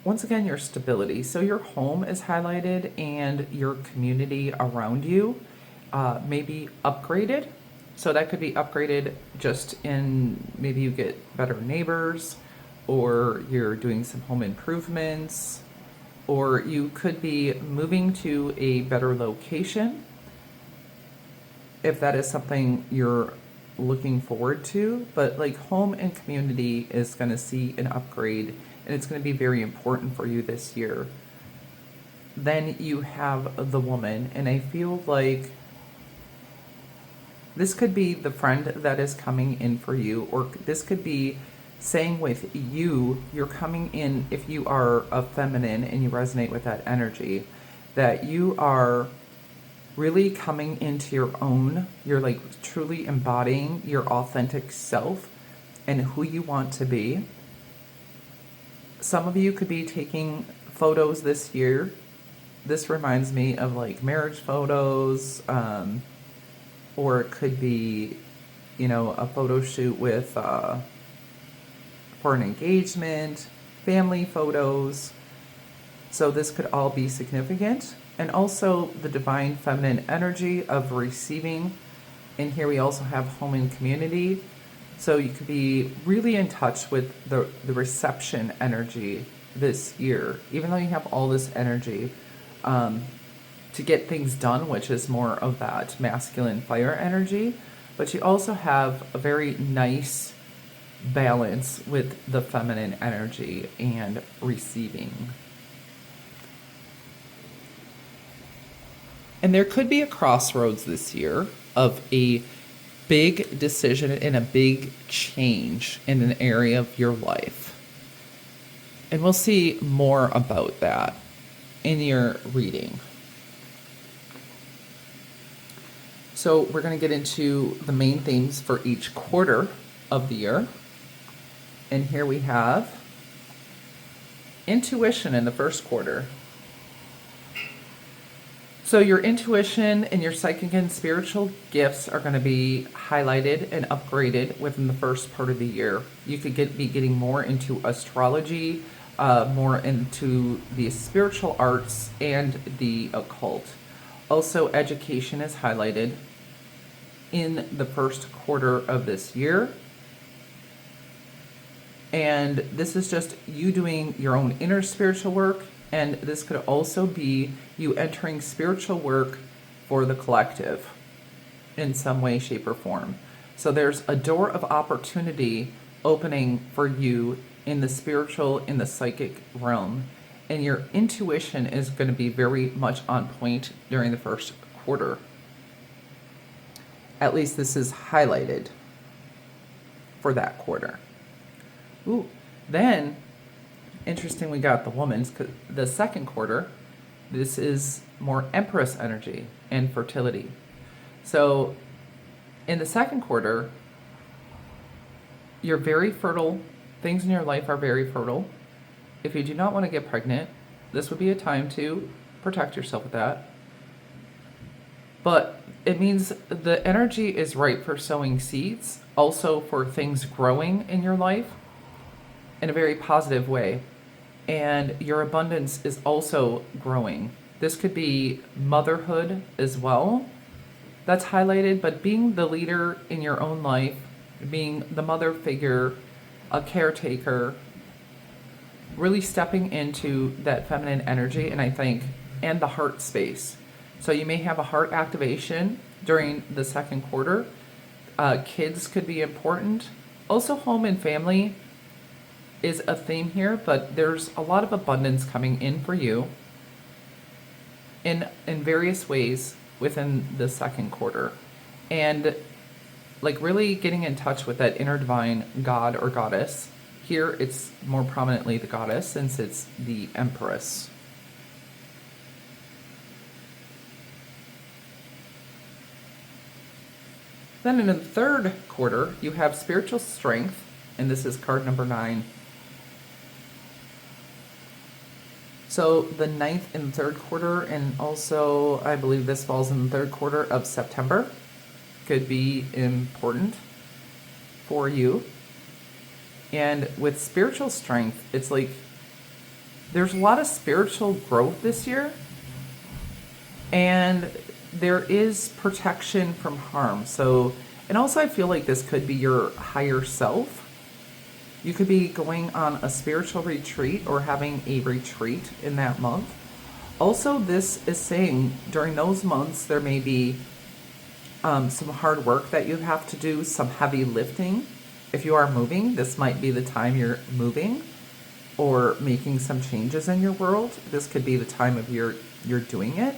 once again, your stability. So your home is highlighted and your community around you may be upgraded. So that could be upgraded just in maybe you get better neighbors, or you're doing some home improvements, or you could be moving to a better location if that is something you're looking forward to. But like home and community is going to see an upgrade, and it's going to be very important for you this year. Then you have the woman, and I feel like this could be the friend that is coming in for you, or this could be saying with you, you're coming in, if you are a feminine and you resonate with that energy, that you are really coming into your own, you're like truly embodying your authentic self and who you want to be. Some of you could be taking photos this year. This reminds me of like marriage photos, or it could be, a photo shoot with, for an engagement, family photos. So this could all be significant. And also the divine feminine energy of receiving. And here we also have home and community. So you could be really in touch with the reception energy this year, even though you have all this energy to get things done, which is more of that masculine fire energy. But you also have a very nice balance with the feminine energy and receiving. And there could be a crossroads this year of a big decision and a big change in an area of your life. And we'll see more about that in your reading. So we're going to get into the main themes for each quarter of the year. And here we have intuition in the first quarter. So your intuition and your psychic and spiritual gifts are going to be highlighted and upgraded within the first part of the year. You could be getting more into astrology, more into the spiritual arts and the occult. Also, education is highlighted in the first quarter of this year. And this is just you doing your own inner spiritual work. And this could also be you entering spiritual work for the collective in some way, shape, or form. So there's a door of opportunity opening for you in the spiritual, in the psychic realm. And your intuition is going to be very much on point during the first quarter. At least this is highlighted for that quarter. Ooh, then interesting, we got the woman's, the second quarter, this is more Empress energy and fertility. So in the second quarter, you're very fertile. Things in your life are very fertile. If you do not want to get pregnant, this would be a time to protect yourself with that. But it means the energy is right for sowing seeds, also for things growing in your life in a very positive way. And your abundance is also growing. This could be motherhood as well. That's highlighted, but being the leader in your own life, being the mother figure, a caretaker, really stepping into that feminine energy, and I think, and the heart space. So you may have a heart activation during the second quarter. Kids could be important. Also, home and family is a theme here, but there's a lot of abundance coming in for you in various ways within the second quarter. And like really getting in touch with that inner divine god or goddess. Here it's more prominently the goddess since it's the Empress. Then in the third quarter, you have spiritual strength, and this is card number 9. So the 9th and 3rd quarter, and also I believe this falls in the 3rd quarter of September, could be important for you. And with spiritual strength, it's like there's a lot of spiritual growth this year, and there is protection from harm. So, and also I feel like this could be your higher self. You could be going on a spiritual retreat or having a retreat in that month. Also, this is saying during those months, there may be some hard work that you have to do, some heavy lifting. If you are moving, this might be the time you're moving or making some changes in your world. This could be the time of year you're doing it.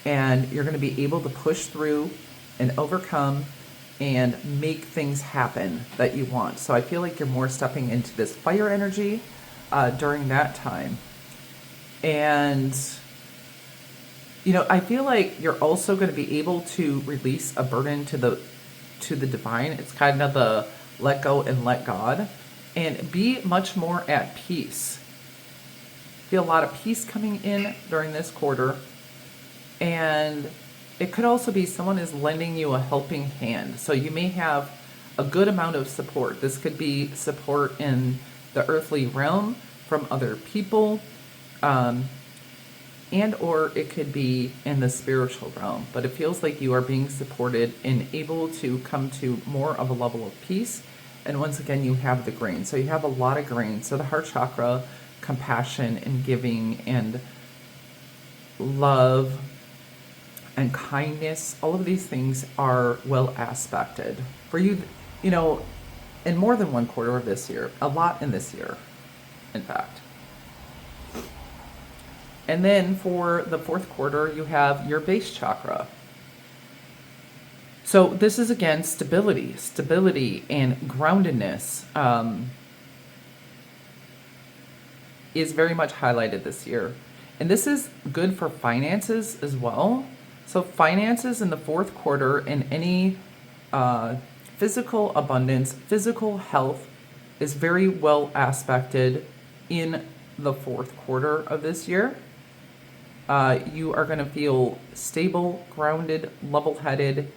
And you're going to be able to push through and overcome and make things happen that you want. So I feel like you're more stepping into this fire energy during that time. And, you know, I feel like you're also going to be able to release a burden to the divine. It's kind of the let go and let God, and be much more at peace. Feel a lot of peace coming in during this quarter. And it could also be someone is lending you a helping hand. So you may have a good amount of support. This could be support in the earthly realm from other people, and or it could be in the spiritual realm. But it feels like you are being supported and able to come to more of a level of peace. And once again, you have the grain. So you have a lot of grain. So the heart chakra, compassion and giving and love and kindness, all of these things are well aspected for you, you know, in more than one quarter of this year, a lot in this year, in fact. And then for the 4th quarter, you have your base chakra. So this is again stability and groundedness is very much highlighted this year. And this is good for finances as well. So finances in the 4th quarter and any physical abundance, physical health is very well aspected in the 4th quarter of this year. You are going to feel stable, grounded, level-headed,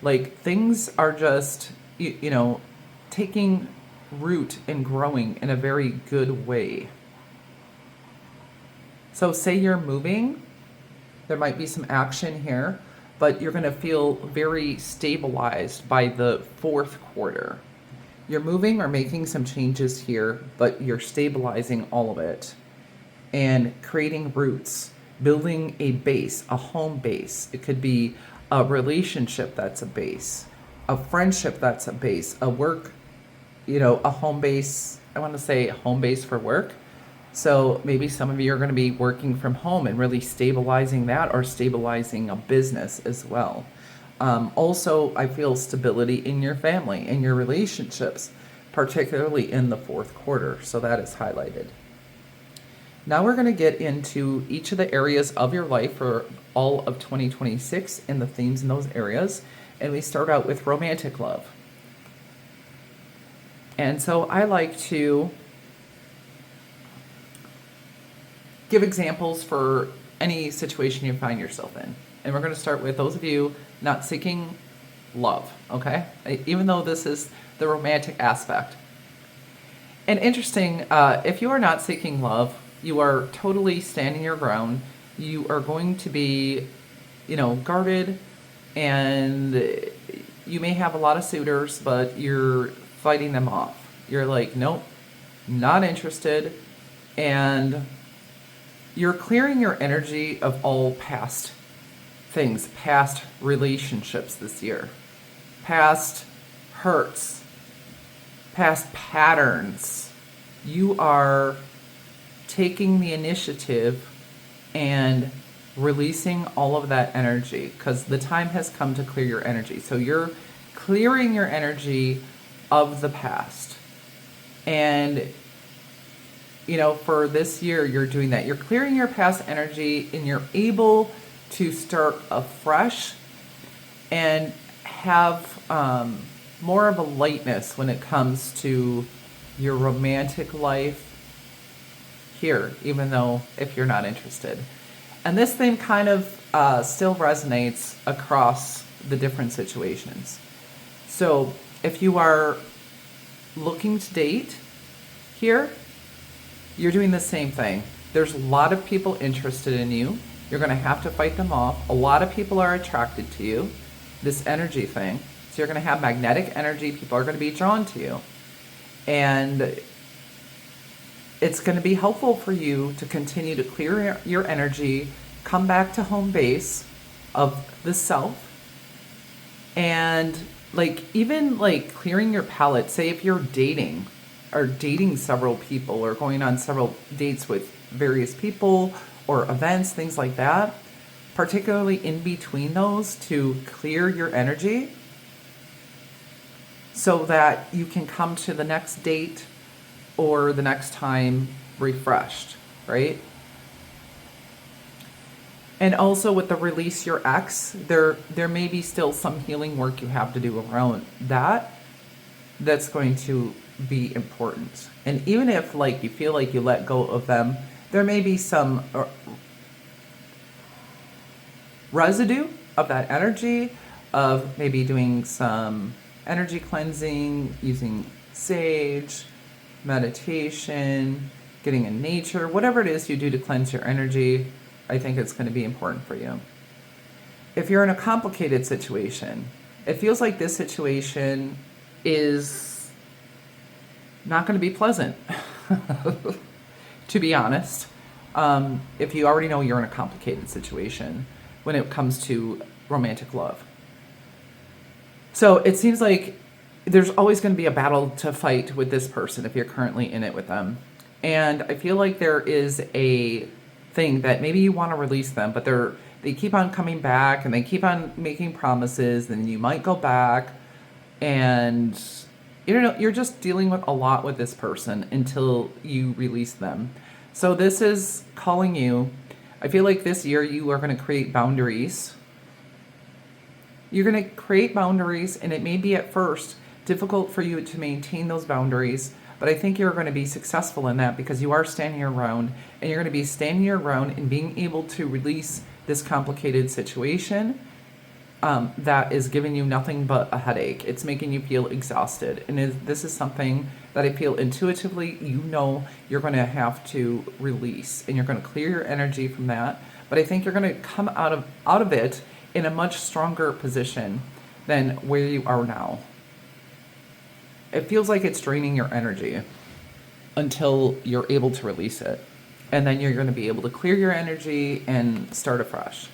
like things are just, you know, taking root and growing in a very good way. So say you're moving, there might be some action here, but you're going to feel very stabilized by the 4th quarter. You're moving or making some changes here, but you're stabilizing all of it and creating roots, building a base, a home base. It could be a relationship that's a base, a friendship that's a base, a work, you know, a home base. I want to say home base for work. So maybe some of you are going to be working from home and really stabilizing that, or stabilizing a business as well. Also, I feel stability in your family and your relationships, particularly in the 4th quarter. So that is highlighted. Now we're going to get into each of the areas of your life for all of 2026 and the themes in those areas. And we start out with romantic love. And so I like to give examples for any situation you find yourself in. And we're going to start with those of you not seeking love, okay? Even though this is the romantic aspect. And interesting, if you are not seeking love, you are totally standing your ground. You are going to be, you know, guarded, and you may have a lot of suitors, but you're fighting them off. You're like, nope, not interested. And you're clearing your energy of all past things, past relationships this year, past hurts, past patterns. You are taking the initiative and releasing all of that energy because the time has come to clear your energy. So you're clearing your energy of the past. And, you know, for this year, you're doing that. You're clearing your past energy and you're able to start afresh and have more of a lightness when it comes to your romantic life here, even though if you're not interested. And this theme kind of still resonates across the different situations. So if you are looking to date here, you're doing the same thing. There's a lot of people interested in you. You're going to have to fight them off. A lot of people are attracted to you, this energy thing. So you're going to have magnetic energy. People are going to be drawn to you. And it's going to be helpful for you to continue to clear your energy, come back to home base of the self, and even clearing your palette. Say if you're dating or dating several people or going on several dates with various people or events, things like that, particularly in between those, to clear your energy so that you can come to the next date or the next time refreshed, right? And also with the release your ex, there may be still some healing work you have to do around that. That's going to be important. And even if you feel like you let go of them, there may be some residue of that energy of maybe doing some energy cleansing, using sage, meditation, getting in nature, whatever it is you do to cleanse your energy. I think it's going to be important for you. If you're in a complicated situation, it feels like this situation is not going to be pleasant, to be honest. If you already know you're in a complicated situation when it comes to romantic love. So it seems like there's always going to be a battle to fight with this person if you're currently in it with them. And I feel like there is a thing that maybe you want to release them, but they keep on coming back and they keep on making promises, and you might go back, and you're just dealing with a lot with this person until you release them. So this is calling you. I feel like this year you are going to create boundaries. You're going to create boundaries, and it may be at first difficult for you to maintain those boundaries, but I think you're going to be successful in that because you are standing your ground, and you're going to be standing your ground and being able to release this complicated situation that is giving you nothing but a headache. It's making you feel exhausted. And this is something that I feel intuitively you're going to have to release, and you're going to clear your energy from that. But I think you're going to come out of it in a much stronger position than where you are now. It feels like it's draining your energy until you're able to release it. And then you're going to be able to clear your energy and start afresh.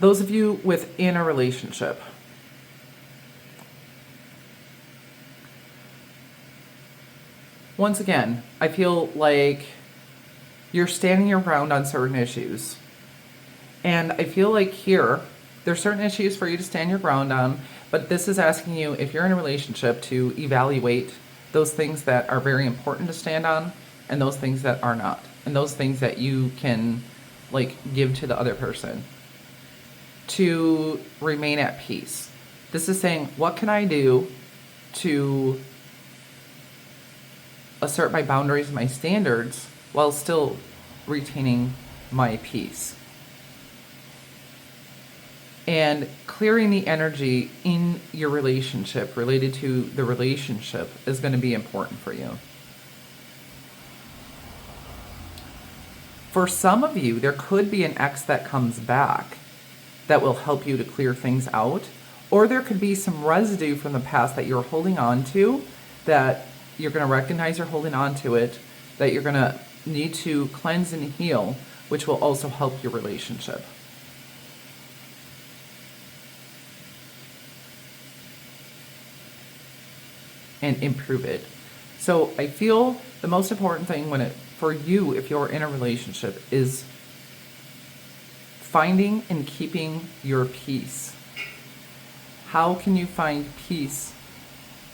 Those of you within a relationship, once again, I feel like you're standing your ground on certain issues. And I feel like here, there's certain issues for you to stand your ground on, but this is asking you, if you're in a relationship, to evaluate those things that are very important to stand on and those things that are not, and those things that you can give to the other person to remain at peace. This is saying, what can I do to assert my boundaries, my standards, while still retaining my peace? And clearing the energy in your relationship related to the relationship is going to be important for you. For some of you, there could be an ex that comes back that will help you to clear things out. Or there could be some residue from the past that you're holding on to, that you're going to recognize you're holding on to it, that you're going to need to cleanse and heal, which will also help your relationship. and improve it. So I feel the most important thing for you, if you're in a relationship, is finding and keeping your peace. How can you find peace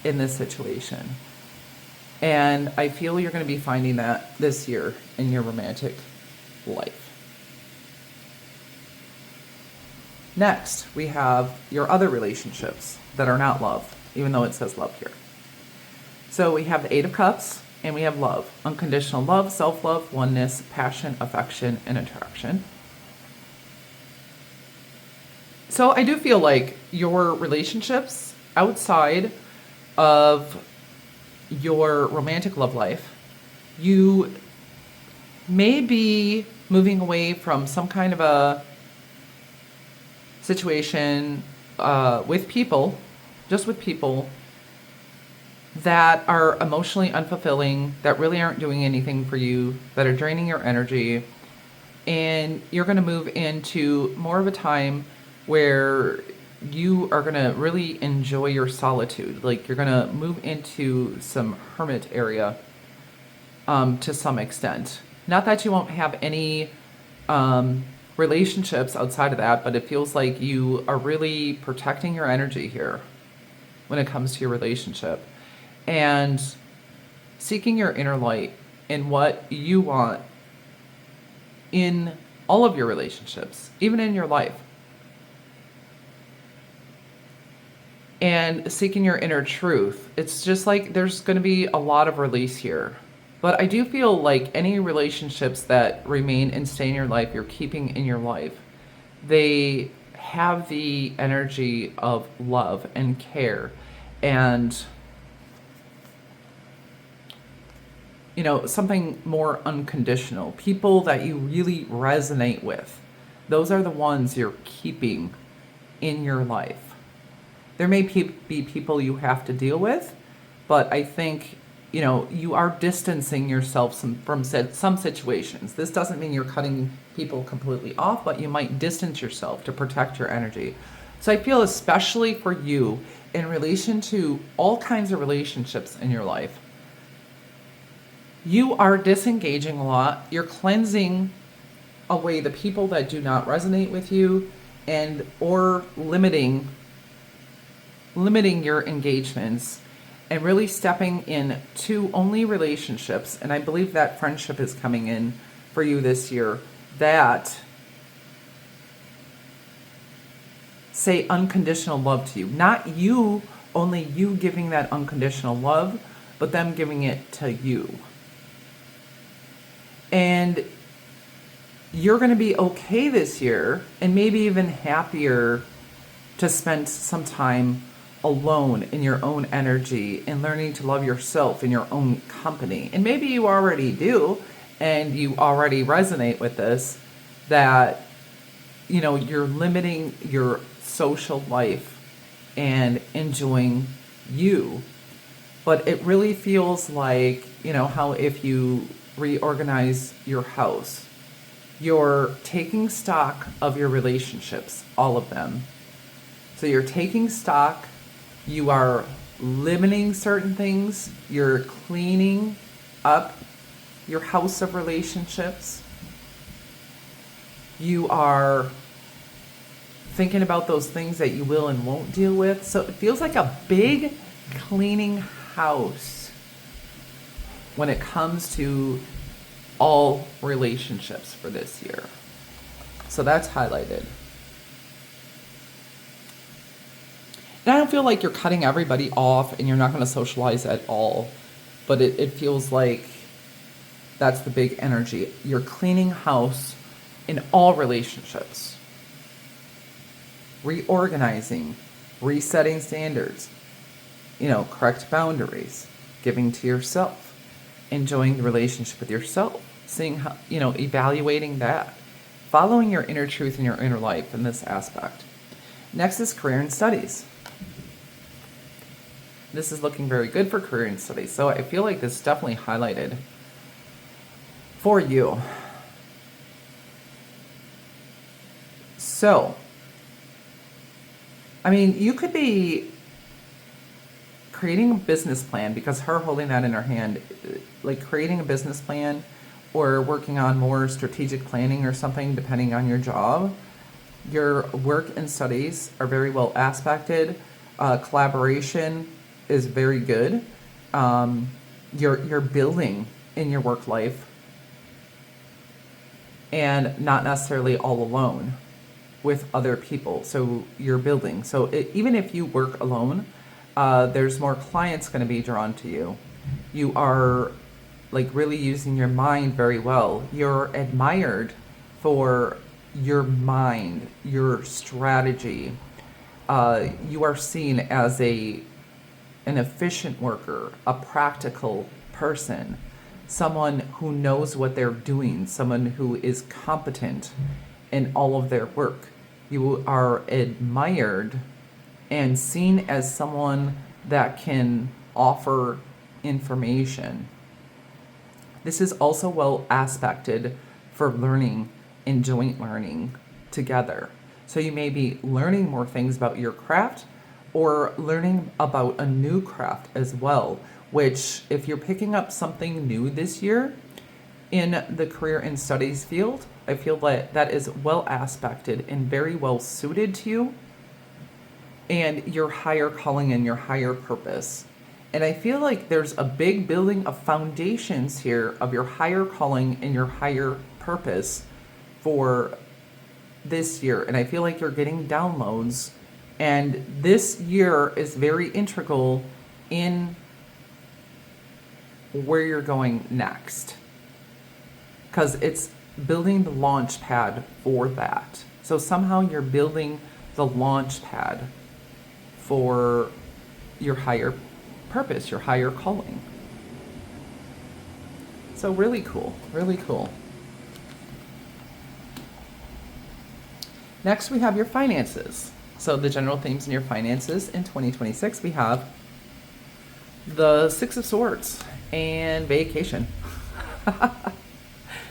in this situation? And I feel you're going to be finding that this year in your romantic life. Next, we have your other relationships that are not love, even though it says love here. So we have the Eight of Cups, and we have love. Unconditional love, self-love, oneness, passion, affection, and attraction. So I do feel like your relationships outside of your romantic love life, you may be moving away from some kind of a situation with people, just with people that are emotionally unfulfilling, that really aren't doing anything for you, that are draining your energy. And you're going to move into more of a time where you are going to really enjoy your solitude. Like, you're going to move into some hermit area to some extent. Not that you won't have any relationships outside of that, but it feels like you are really protecting your energy here when it comes to your relationship. And seeking your inner light in what you want in all of your relationships, even in your life. And seeking your inner truth. It's just like there's going to be a lot of release here. But I do feel like any relationships that remain and stay in your life, you're keeping in your life, they have the energy of love and care and, you know, something more unconditional. People that you really resonate with. Those are the ones you're keeping in your life. There may be people you have to deal with, but I think, you know, you are distancing yourself from some situations. This doesn't mean you're cutting people completely off, but you might distance yourself to protect your energy. So I feel especially for you in relation to all kinds of relationships in your life, you are disengaging a lot. You're cleansing away the people that do not resonate with you and or limiting your engagements and really stepping in to only relationships. And I believe that friendship is coming in for you this year that say unconditional love to you. Not you, only you giving that unconditional love, but them giving it to you. And you're going to be okay this year and maybe even happier to spend some time alone in your own energy and learning to love yourself in your own company. And maybe you already do and you already resonate with this, that, you know, you're limiting your social life and enjoying you. But it really feels like, you know, how if you reorganize your house, you're taking stock of your relationships, all of them. So you're taking stock, you are limiting certain things, you're cleaning up your house of relationships, you are thinking about those things that you will and won't deal with. So it feels like a big cleaning house when it comes to all relationships for this year. So that's highlighted. And I don't feel like you're cutting everybody off and you're not going to socialize at all. But it feels like that's the big energy. You're cleaning house in all relationships. Reorganizing, resetting standards, you know, correct boundaries, giving to yourself, enjoying the relationship with yourself, seeing how, you know, evaluating that, following your inner truth and your inner life in this aspect. Next is career and studies. This is looking very good for career and studies. So I feel like this is definitely highlighted for you. So, I mean, you could be creating a business plan, because her holding that in her hand, like creating a business plan or working on more strategic planning or something, depending on your job. Your work and studies are very well aspected. Collaboration is very good. You're building in your work life, and not necessarily all alone, with other people. So you're building. So even if you work alone, there's more clients going to be drawn to you. You are like really using your mind very well. You're admired for your mind, your strategy. You are seen as an efficient worker, a practical person, someone who knows what they're doing, someone who is competent in all of their work. You are admired and seen as someone that can offer information. This is also well aspected for learning and joint learning together. So you may be learning more things about your craft or learning about a new craft as well, which if you're picking up something new this year in the career and studies field, I feel that that is well aspected and very well suited to you and your higher calling and your higher purpose. And I feel like there's a big building of foundations here of your higher calling and your higher purpose for this year. And I feel like you're getting downloads. And this year is very integral in where you're going next, because it's building the launch pad for that. So somehow you're building the launch pad for your higher purpose, your higher calling. So really cool, really cool. Next, we have your finances. So the general themes in your finances in 2026, we have the Six of Swords and vacation.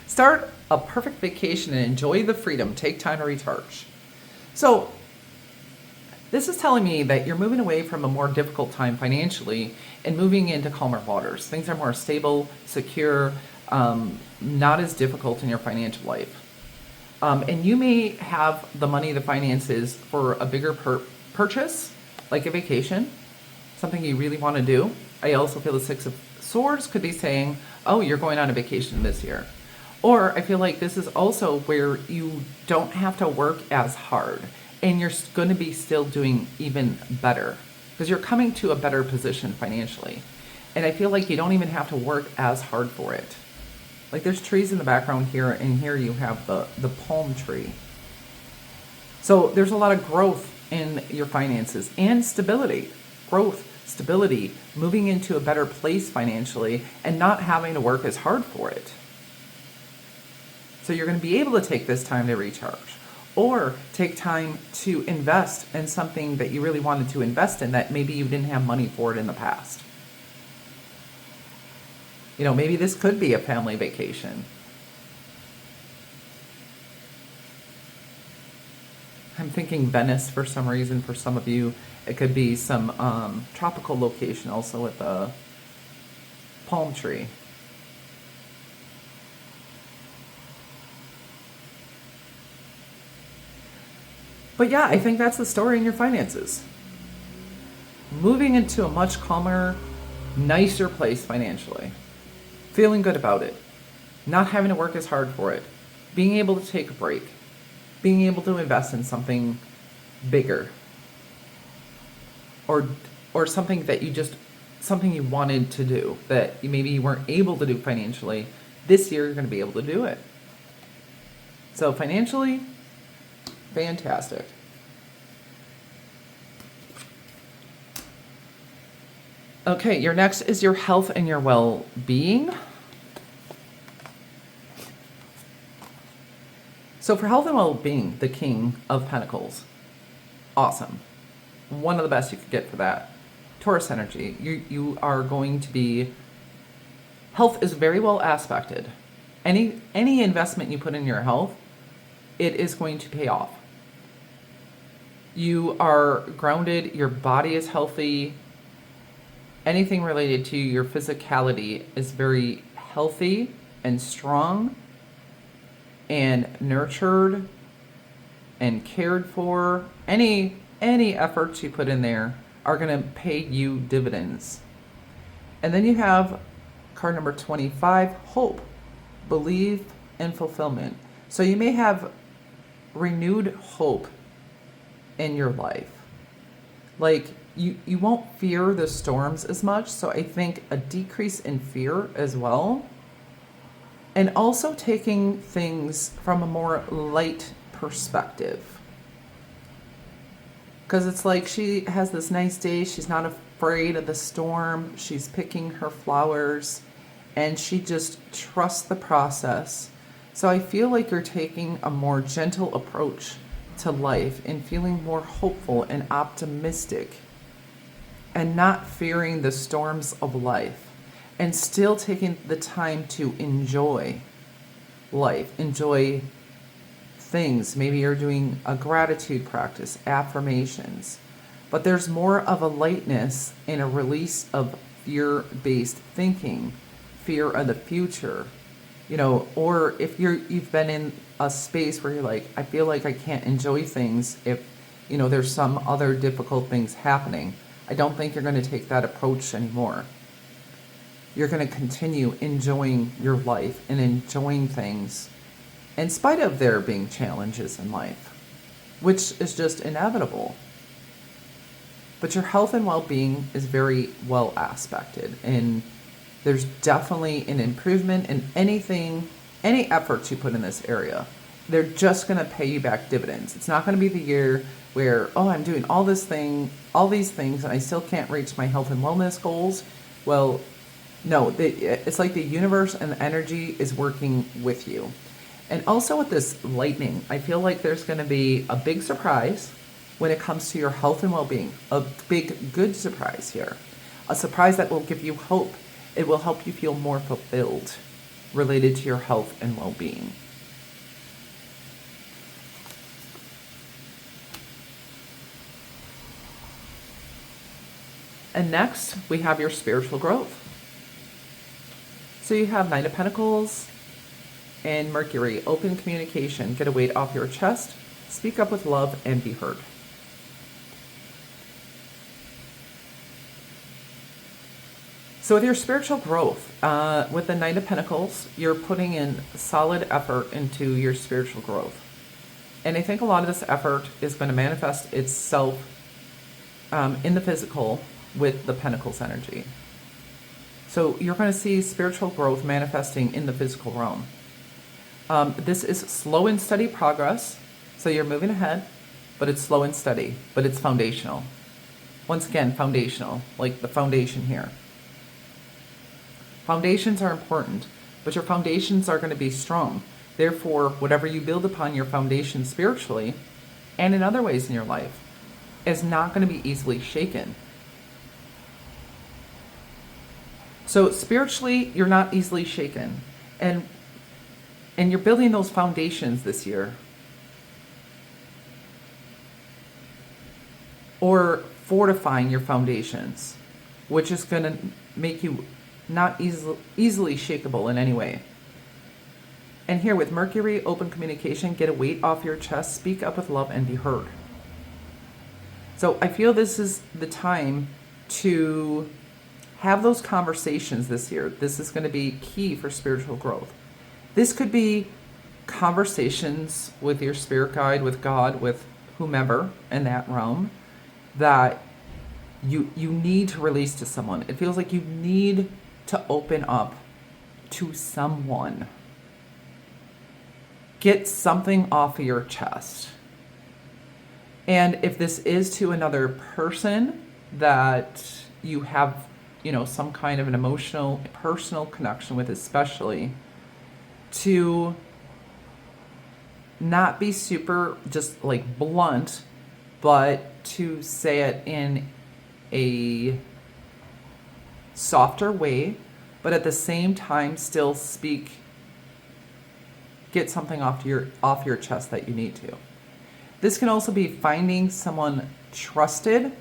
Start a perfect vacation and enjoy the freedom. Take time to recharge. So this is telling me that you're moving away from a more difficult time financially and moving into calmer waters. Things are more stable, secure, not as difficult in your financial life. And you may have the money, the finances for a bigger purchase, like a vacation, something you really want to do. I also feel the Six of Swords could be saying, oh, you're going on a vacation this year. Or I feel like this is also where you don't have to work as hard and you're going to be still doing even better because you're coming to a better position financially. And I feel like you don't even have to work as hard for it. Like there's trees in the background here, and here you have the palm tree. So there's a lot of growth in your finances and stability. Growth, stability, moving into a better place financially and not having to work as hard for it. So you're going to be able to take this time to recharge or take time to invest in something that you really wanted to invest in that maybe you didn't have money for it in the past. You know, maybe this could be a family vacation. I'm thinking Venice for some reason for some of you. It could be some tropical location also with a palm tree. But yeah, I think that's the story in your finances. Moving into a much calmer, nicer place financially. Feeling good about it. Not having to work as hard for it. Being able to take a break. Being able to invest in something bigger. Or something that something you wanted to do that maybe you weren't able to do financially. This year you're going to be able to do it. So financially, fantastic. Okay, your next is your health and your well-being. So for health and well-being, the King of Pentacles. Awesome. One of the best you could get for that. Taurus energy. You are going to be... Health is very well aspected. Any investment you put in your health, it is going to pay off. You are grounded, your body is healthy, anything related to your physicality is very healthy and strong and nurtured and cared for. Any efforts you put in there are going to pay you dividends. And then you have card number 25, hope, belief, and fulfillment. So you may have renewed hope in your life. Like you won't fear the storms as much. So I think a decrease in fear as well. And also taking things from a more light perspective. Because it's like she has this nice day. She's not afraid of the storm. She's picking her flowers. And she just trusts the process. So I feel like you're taking a more gentle approach to life and feeling more hopeful and optimistic. And not fearing the storms of life. And still taking the time to enjoy life, enjoy things. Maybe you're doing a gratitude practice, affirmations. But there's more of a lightness and a release of fear-based thinking, fear of the future. Or if you've been in a space where you're like, I feel like I can't enjoy things if, there's some other difficult things happening. I don't think you're going to take that approach anymore. You're going to continue enjoying your life and enjoying things in spite of there being challenges in life, which is just inevitable. But your health and well-being is very well aspected, and there's definitely an improvement in any efforts you put in this area. They're just going to pay you back dividends. It's not going to be the year where, I'm doing all these things, and I still can't reach my health and wellness goals. Well, no, it's like the universe and the energy is working with you. And also with this lightning, I feel like there's going to be a big surprise when it comes to your health and well-being. A big, good surprise here. A surprise that will give you hope. It will help you feel more fulfilled related to your health and well-being. And next, we have your spiritual growth. So you have Knight of Pentacles and Mercury, open communication, get a weight off your chest, speak up with love, and be heard. So with your spiritual growth, with the Knight of Pentacles, you're putting in solid effort into your spiritual growth. And I think a lot of this effort is going to manifest itself in the physical with the Pentacles energy. So you're going to see spiritual growth manifesting in the physical realm. This is slow and steady progress. So you're moving ahead, but it's slow and steady, but it's foundational. Once again, foundational, like the foundation here. Foundations are important, but your foundations are going to be strong. Therefore, whatever you build upon your foundation spiritually and in other ways in your life is not going to be easily shaken. So spiritually, you're not easily shaken. And you're building those foundations this year. Or fortifying your foundations, which is going to make you not easily shakeable in any way. And here with Mercury, open communication, get a weight off your chest, speak up with love, and be heard. So I feel this is the time to have those conversations this year. This is going to be key for spiritual growth. This could be conversations with your spirit guide, with God, with whomever in that realm that you need to release to someone. It feels like you need to open up to someone. Get something off of your chest. And if this is to another person that you have, some kind of an emotional, personal connection with, especially, to not be super just like blunt, but to say it in a softer way, but at the same time still get something off your chest that you need to. This can also be finding someone trusted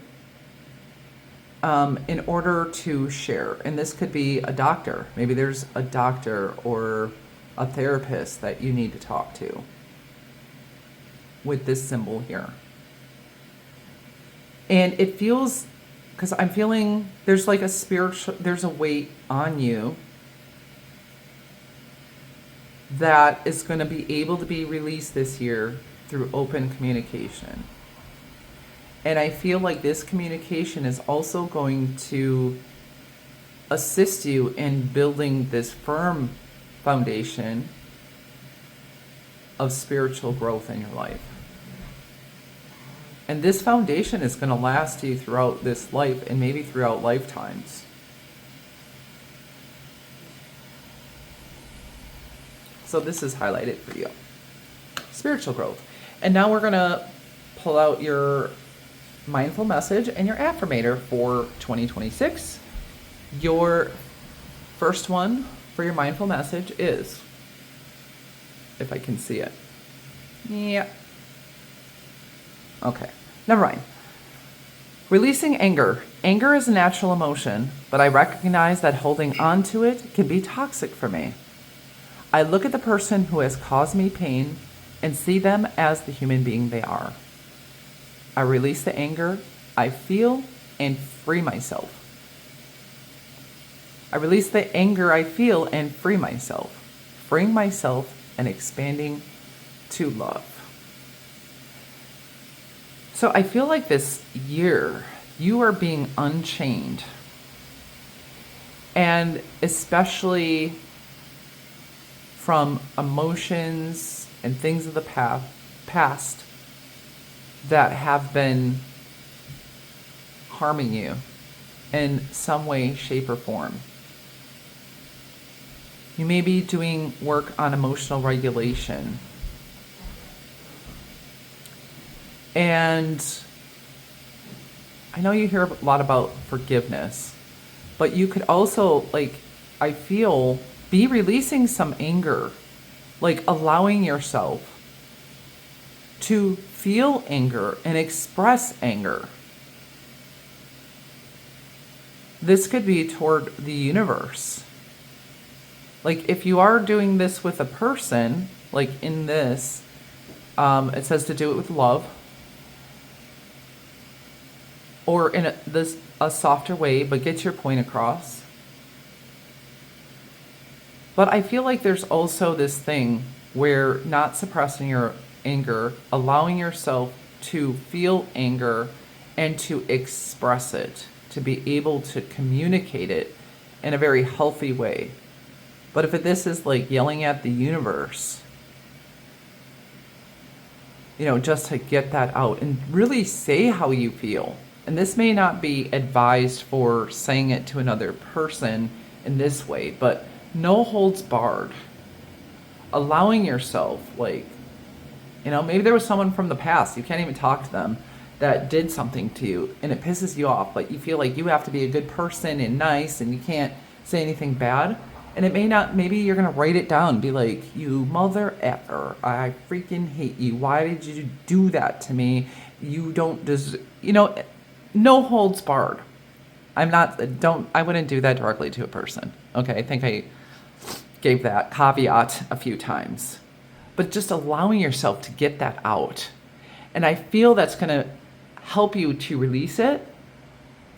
in order to share. And this could be a doctor. Maybe there's a doctor or a therapist that you need to talk to with this symbol here. And it feels, because I'm feeling there's like a spiritual, there's a weight on you that is going to be able to be released this year through open communication. And I feel like this communication is also going to assist you in building this firm foundation of spiritual growth in your life. And this foundation is going to last you throughout this life and maybe throughout lifetimes. So this is highlighted for you. Spiritual growth. And now we're going to pull out your mindful message and your affirmator for 2026. Your first one for your mindful message is, if I can see it. Yeah. Okay. Never mind. Releasing anger. Anger is a natural emotion, but I recognize that holding on to it can be toxic for me. I look at the person who has caused me pain and see them as the human being they are. I release the anger I feel and free myself. I release the anger I feel and free myself, freeing myself and expanding to love. So I feel like this year you are being unchained, and especially from emotions and things of the past that have been harming you in some way, shape, or form. You may be doing work on emotional regulation. And I know you hear a lot about forgiveness, but you could also, I feel, be releasing some anger, allowing yourself to feel anger and express anger. This could be toward the universe. If you are doing this with a person, in this, it says to do it with love, or in a softer way, but get your point across. But I feel like there's also this thing where not suppressing your anger, allowing yourself to feel anger and to express it, to be able to communicate it in a very healthy way. But if this is yelling at the universe, just to get that out and really say how you feel. And this may not be advised for saying it to another person in this way, but no holds barred. Allowing yourself, maybe there was someone from the past, you can't even talk to them, that did something to you and it pisses you off, but you feel like you have to be a good person and nice and you can't say anything bad. And it may not, maybe you're going to write it down and be like, you mother effer, I freaking hate you. Why did you do that to me? You don't deserve, no holds barred. I wouldn't do that directly to a person. Okay, I think I gave that caveat a few times. But just allowing yourself to get that out. And I feel that's going to help you to release it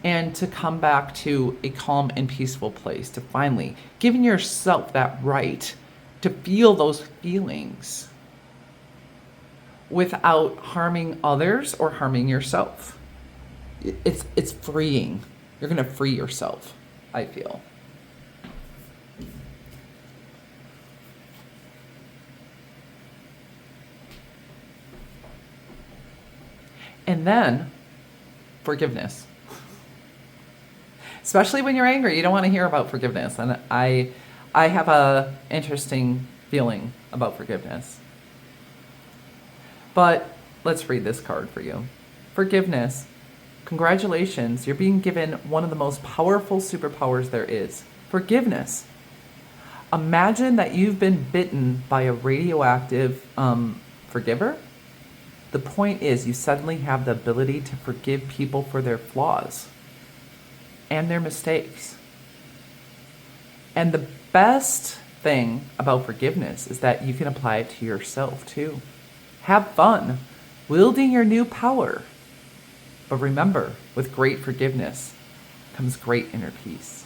and to come back to a calm and peaceful place, to finally giving yourself that right to feel those feelings without harming others or harming yourself. It's freeing. You're going to free yourself, I feel. And then forgiveness. Especially when you're angry, you don't want to hear about forgiveness. And I have a interesting feeling about forgiveness. But let's read this card for you. Forgiveness. Congratulations, you're being given one of the most powerful superpowers there is. Forgiveness. Imagine that you've been bitten by a radioactive forgiver. The point is you suddenly have the ability to forgive people for their flaws. and their mistakes. And the best thing about forgiveness is that you can apply it to yourself too. Have fun wielding your new power. But remember, with great forgiveness comes great inner peace.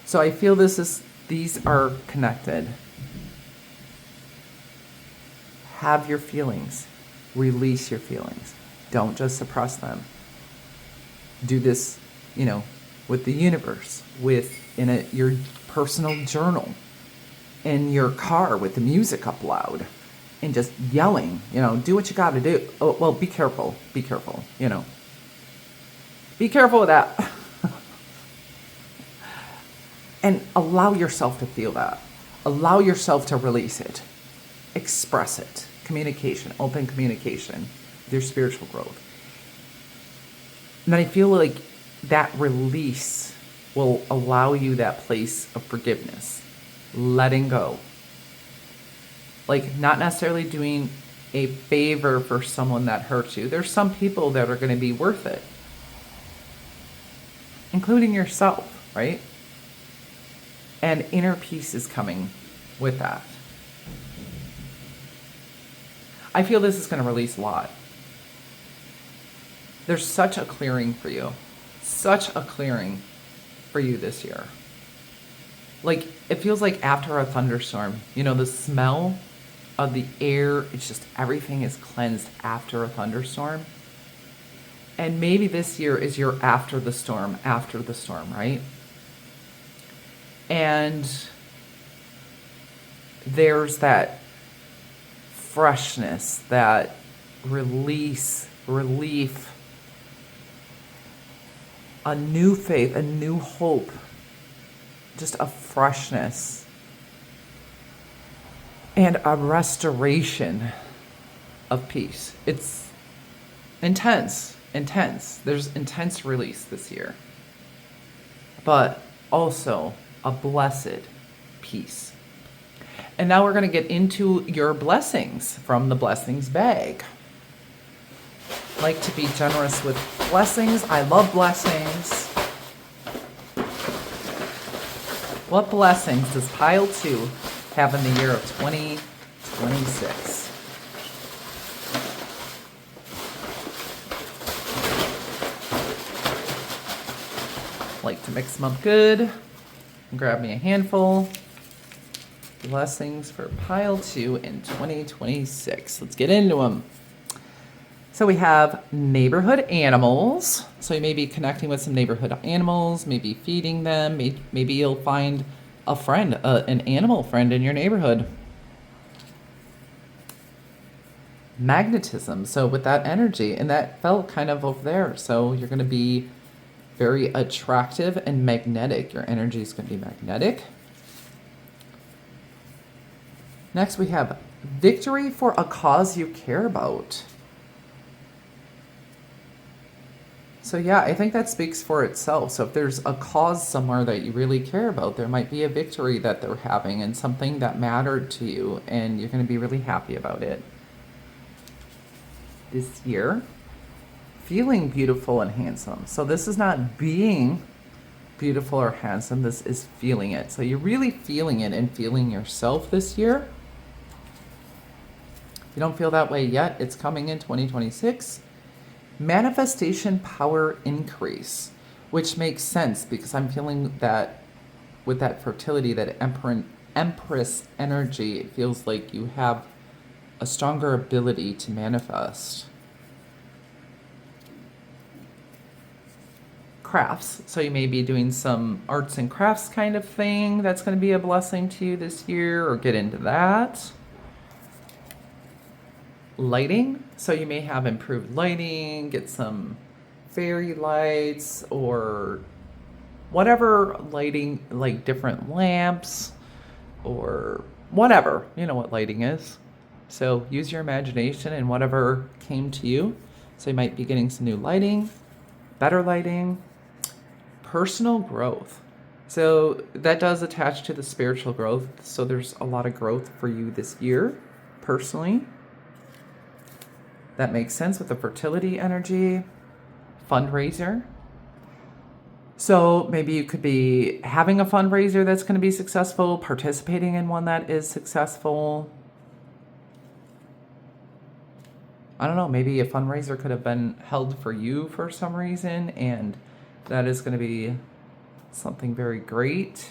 So I feel these are connected. Have your feelings. Release your feelings. Don't just suppress them. Do this, with the universe, your personal journal, in your car with the music up loud, and just yelling. Do what you got to do. Oh, well, be careful. Be careful. Be careful with that. And allow yourself to feel that. Allow yourself to release it. Express it. Communication, open communication with your spiritual growth. And then I feel like that release will allow you that place of forgiveness, letting go. Like, not necessarily doing a favor for someone that hurts you. There's some people that are going to be worth it, including yourself, right? And inner peace is coming with that. I feel this is going to release a lot. There's such a clearing for you. Such a clearing for you this year. Like, it feels like after a thunderstorm, the smell of the air, it's just everything is cleansed after a thunderstorm. And maybe this year is your after the storm, right? And there's that freshness, that relief, a new faith, a new hope, just a freshness, and a restoration of peace. It's intense. There's intense release this year, but also a blessed peace. And now we're going to get into your blessings from the blessings bag. Like to be generous with blessings. I love blessings. What blessings does pile 2 have in the year of 2026? Like to mix them up good. Grab me a handful. Blessings for pile 2 in 2026. Let's get into them. So we have neighborhood animals. So you may be connecting with some neighborhood animals, maybe feeding them. Maybe you'll find a friend, an animal friend in your neighborhood. Magnetism. So with that energy, and that felt kind of over there. So you're going to be very attractive and magnetic. Your energy is going to be magnetic. Next, we have victory for a cause you care about. So yeah, I think that speaks for itself. So if there's a cause somewhere that you really care about, there might be a victory that they're having and something that mattered to you, and you're going to be really happy about it this year. Feeling beautiful and handsome. So this is not being beautiful or handsome. This is feeling it. So you're really feeling it and feeling yourself this year. If you don't feel that way yet, it's coming in 2026. Manifestation power increase, which makes sense because I'm feeling that with that fertility, that Empress energy, it feels like you have a stronger ability to manifest. Crafts. So you may be doing some arts and crafts kind of thing. That's going to be a blessing to you this year, or get into that. Lighting. So you may have improved lighting, get some fairy lights or whatever lighting, like different lamps or whatever. You know what lighting is. So use your imagination and whatever came to you. So you might be getting some new lighting, better lighting. Personal growth. So that does attach to the spiritual growth. So there's a lot of growth for you this year, personally. That makes sense with the fertility energy. fundraiser. So maybe you could be having a fundraiser that's going to be successful, participating in one that is successful. I don't know, maybe a fundraiser could have been held for you for some reason, and that is going to be something very great.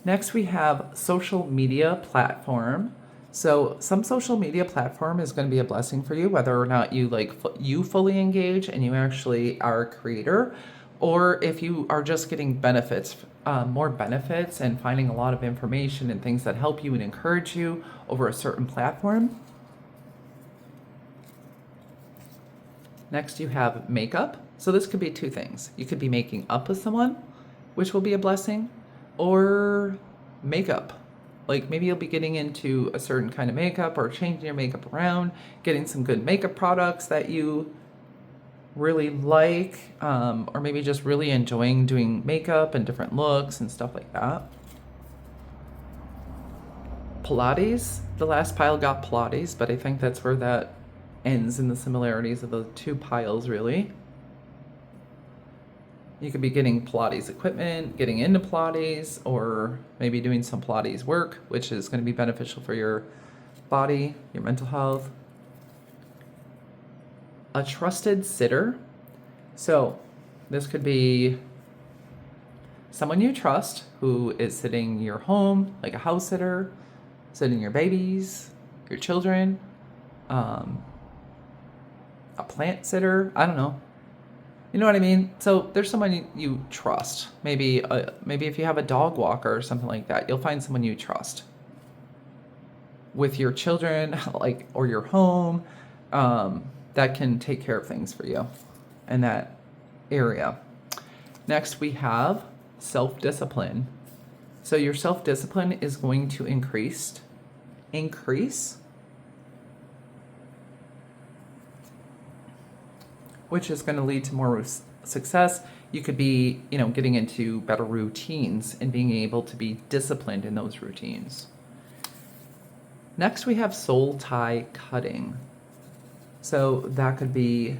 Next, we have social media platform. So some social media platform is going to be a blessing for you, whether or not you fully engage and you actually are a creator, or if you are just getting benefits, more benefits, and finding a lot of information and things that help you and encourage you over a certain platform. Next, you have makeup. So this could be two things. You could be making up with someone, which will be a blessing, or makeup. Like maybe you'll be getting into a certain kind of makeup or changing your makeup around, getting some good makeup products that you really like, or maybe just really enjoying doing makeup and different looks and stuff like that. Pilates, the last pile got Pilates, but I think that's where that ends in the similarities of the two piles, really. You could be getting Pilates equipment, getting into Pilates, or maybe doing some Pilates work, which is going to be beneficial for your body, your mental health. A trusted sitter. So this could be someone you trust who is sitting your home, like a house sitter, sitting your babies, your children, a plant sitter. I don't know. You know what I mean? So there's someone you trust. Maybe if you have a dog walker or something like that, you'll find someone you trust. With your children, or your home, that can take care of things for you in that area. Next, we have self-discipline. So your self-discipline is going to increase, which is going to lead to more success. You could be, getting into better routines and being able to be disciplined in those routines. Next, we have soul tie cutting. So that could be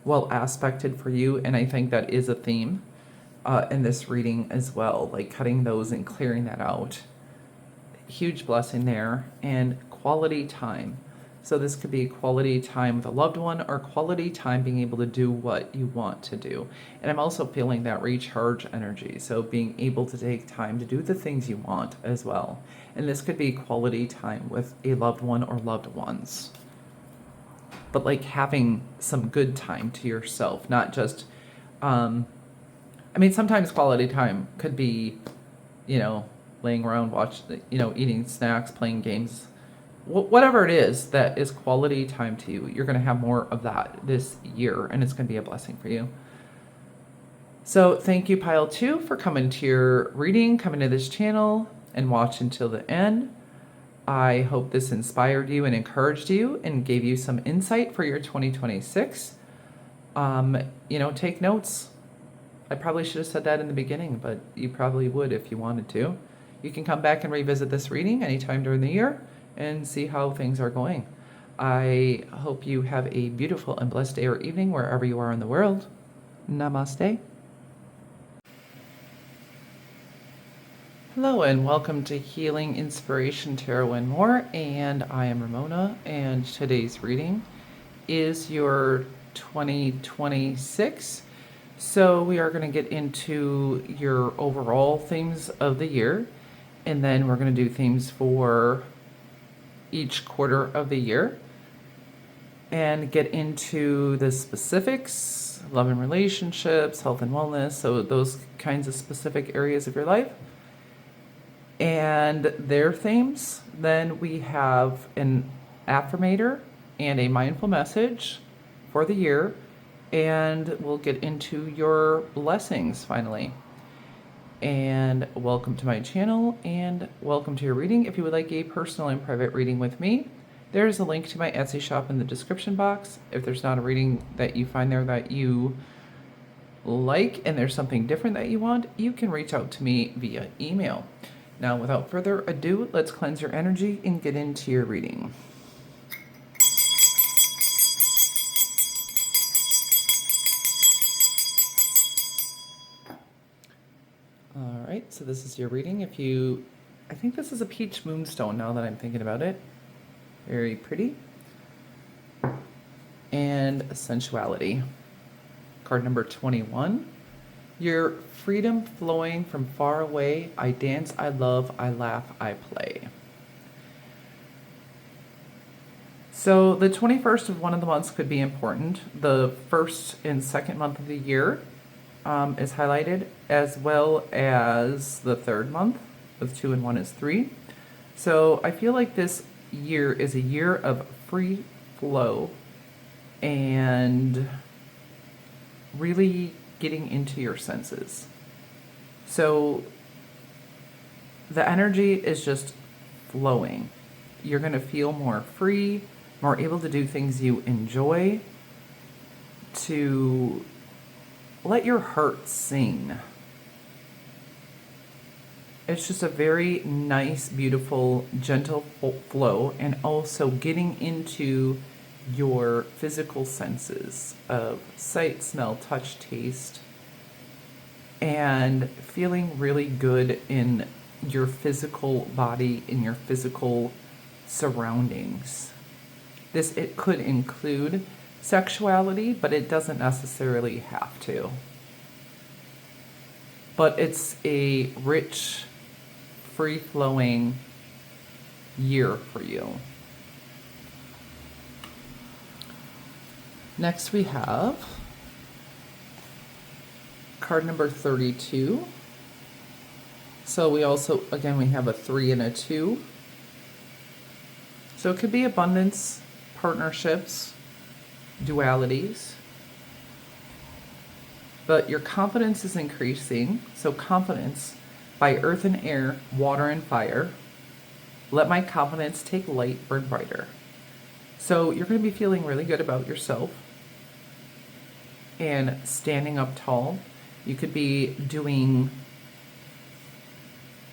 well aspected for you, and I think that is a theme in this reading as well, like cutting those and clearing that out. Huge blessing there. And quality time. So this could be quality time with a loved one, or quality time being able to do what you want to do. And I'm also feeling that recharge energy. So being able to take time to do the things you want as well. And this could be quality time with a loved one or loved ones. But like having some good time to yourself, not just, sometimes quality time could be, laying around, eating snacks, playing games, whatever it is that is quality time to you. You're going to have more of that this year, and it's going to be a blessing for you. So thank you, Pile 2, for coming to your reading, coming to this channel, and watch until the end. I hope this inspired you and encouraged you and gave you some insight for your 2026. Take notes. I probably should have said that in the beginning, but you probably would if you wanted to. You can come back and revisit this reading anytime during the year and see how things are going. I hope you have a beautiful and blessed day or evening wherever you are in the world. Namaste. Hello and welcome to Healing, Inspiration, Tarot, and More. And I am Ramona, and today's reading is your 2026. So we are going to get into your overall themes of the year, and then we're going to do themes for each quarter of the year and get into the specifics, love and relationships, health and wellness, so those kinds of specific areas of your life and their themes. Then we have an affirmator and a mindful message for the year, and we'll get into your blessings finally. And welcome to my channel, and welcome to your reading. If you would like a personal and private reading with me, there's a link to my Etsy shop in the description box. If there's not a reading that you find there that you like and there's something different that you want, you can reach out to me via email. Now, without further ado, let's cleanse your energy and get into your reading. right, so this is your reading. I think this is a peach moonstone now that I'm thinking about it. Very pretty. And sensuality. Card number 21. Your freedom flowing from far away. I dance, I love, I laugh, I play. So the 21st of one of the months could be important. The first and second month of the year is highlighted, as well as the third month, with 2 and 1 is 3. So I feel like this year is a year of free flow and really getting into your senses. So the energy is just flowing. You're going to feel more free, more able to do things you enjoy, to let your heart sing. It's just a very nice, beautiful, gentle flow, and also getting into your physical senses of sight, smell, touch, taste, and feeling really good in your physical body, in your physical surroundings. It could include sexuality, but it doesn't necessarily have to. But it's a rich, free-flowing year for you. Next we have card number 32. So we have a 3 and a 2. So it could be abundance, partnerships, dualities. But your confidence is increasing. So confidence by earth and air, water and fire. Let my confidence take light, burn brighter. So you're going to be feeling really good about yourself and standing up tall. You could be doing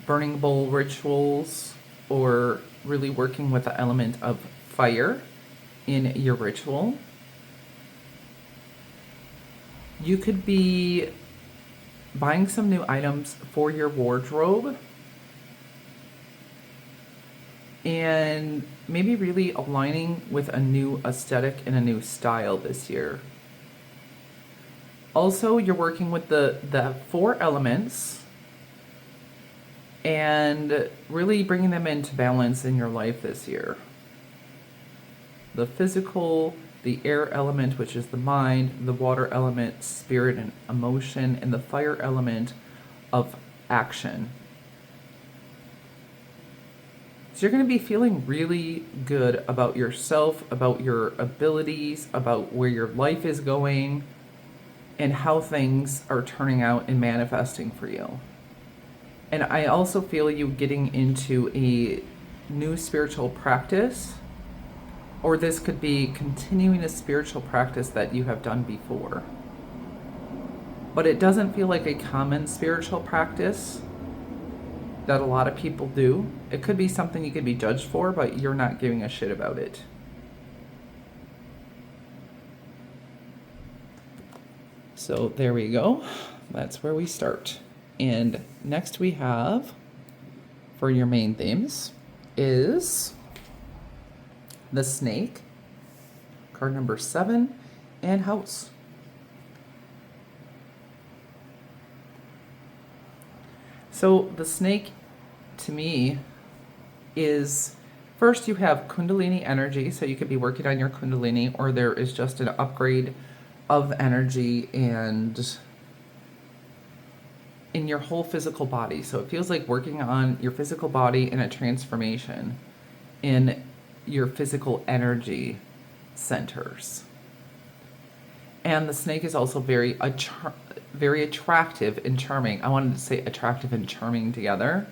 burning bowl rituals or really working with the element of fire in your ritual. You could be buying some new items for your wardrobe and maybe really aligning with a new aesthetic and a new style this year. Also, you're working with the 4 elements and really bringing them into balance in your life this year. The physical, the air element, which is the mind, the water element, spirit and emotion, and the fire element of action. So you're going to be feeling really good about yourself, about your abilities, about where your life is going, and how things are turning out and manifesting for you. And I also feel you getting into a new spiritual practice, or this could be continuing a spiritual practice that you have done before. But it doesn't feel like a common spiritual practice that a lot of people do. It could be something you could be judged for, but you're not giving a shit about it. So there we go. That's where we start. And next we have, for your main themes, is the snake, card number 7, and house. So the snake, to me, is, first you have Kundalini energy, so you could be working on your Kundalini, or there is just an upgrade of energy and in your whole physical body. So it feels like working on your physical body and a transformation in your physical energy centers. And the snake is also very attractive and charming. I wanted to say attractive and charming together.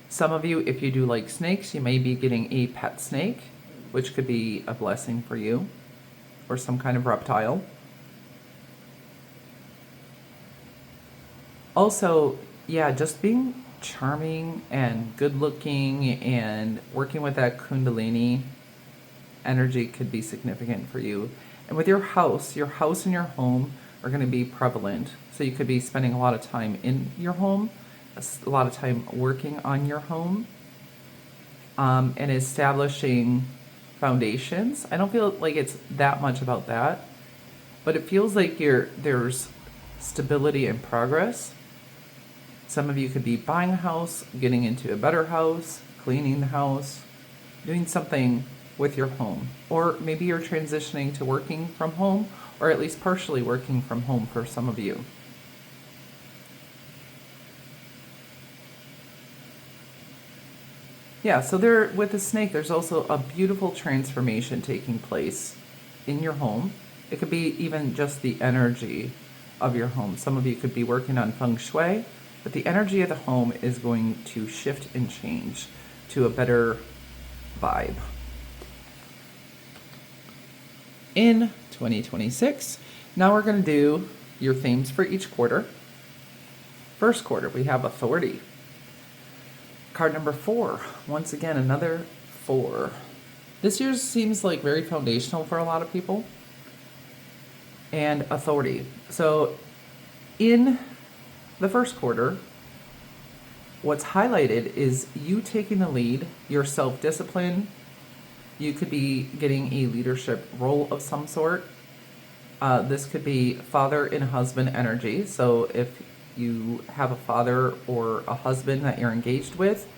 Some of you, if you do like snakes, you may be getting a pet snake, which could be a blessing for you, or some kind of reptile. Also, yeah, just being charming and good looking and working with that Kundalini energy could be significant for you. And with your house and your home are going to be prevalent. So you could be spending a lot of time in your home, a lot of time working on your home, and establishing foundations. I don't feel like it's that much about that, but it feels like there's stability and progress. Some of you could be buying a house, getting into a better house, cleaning the house, doing something with your home. Or maybe you're transitioning to working from home, or at least partially working from home for some of you. Yeah, so there with the snake, there's also a beautiful transformation taking place in your home. It could be even just the energy of your home. Some of you could be working on feng shui, but the energy of the home is going to shift and change to a better vibe. In 2026, now we're going to do your themes for each quarter. First quarter, we have authority. Card number 4, once again, another 4. This year seems like very foundational for a lot of people. And authority. So in the first quarter, what's highlighted is you taking the lead, your self-discipline. You could be getting a leadership role of some sort. This could be father and husband energy. So if you have a father or a husband that you're engaged with,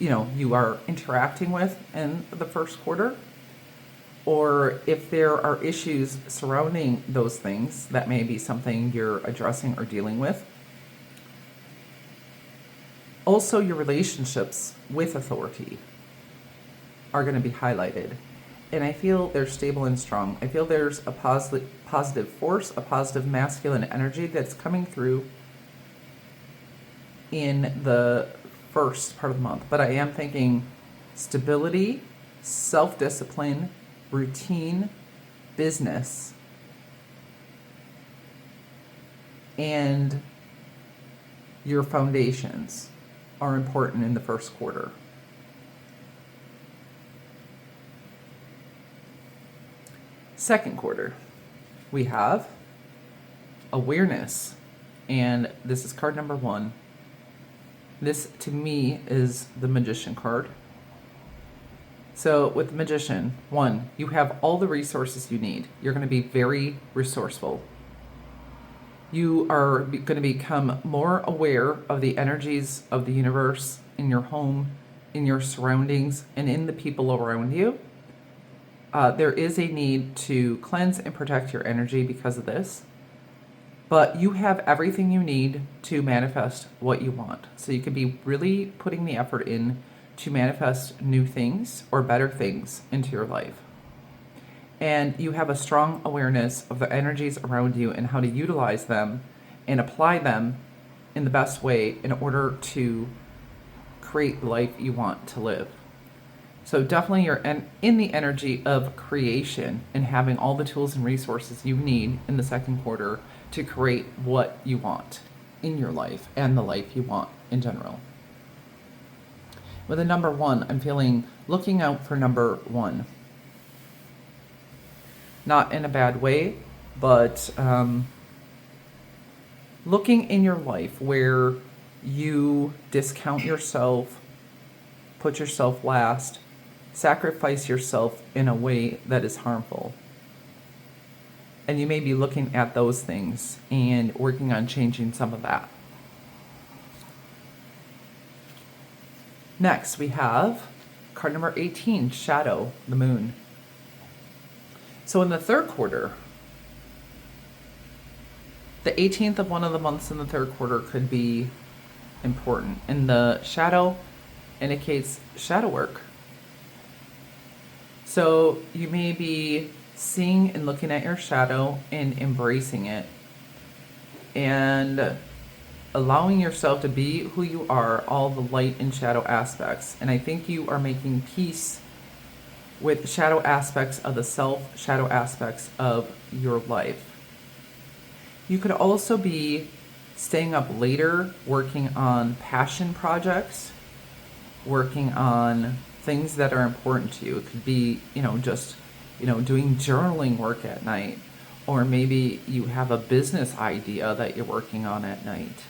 you are interacting with in the first quarter, or if there are issues surrounding those things, that may be something you're addressing or dealing with. Also, your relationships with authority are going to be highlighted. And I feel they're stable and strong. I feel there's a positive force, a positive masculine energy that's coming through in the first part of the month. But I am thinking stability, self-discipline, routine, business, and your foundations are important in the first quarter. Second quarter, we have awareness, and this is card number 1. This, to me, is the Magician card. So with the Magician, 1, you have all the resources you need. You're going to be very resourceful. You are going to become more aware of the energies of the universe in your home, in your surroundings, and in the people around you. There is a need to cleanse and protect your energy because of this. But you have everything you need to manifest what you want. So you could be really putting the effort in to manifest new things or better things into your life. And you have a strong awareness of the energies around you and how to utilize them and apply them in the best way in order to create the life you want to live. So definitely you're in the energy of creation and having all the tools and resources you need in the second quarter to create what you want in your life and the life you want in general. With a number 1, I'm feeling looking out for number 1. Not in a bad way, but looking in your life where you discount yourself, put yourself last, sacrifice yourself in a way that is harmful. And you may be looking at those things and working on changing some of that. Next, we have card number 18, Shadow, the Moon. So in the third quarter, the 18th of one of the months in the third quarter could be important. And the shadow indicates shadow work. So you may be seeing and looking at your shadow and embracing it and allowing yourself to be who you are, all the light and shadow aspects. And I think you are making peace with shadow aspects of the self, shadow aspects of your life. You could also be staying up later, working on passion projects, working on things that are important to you. It could be, just, doing journaling work at night, Or maybe you have a business idea that you're working on at night.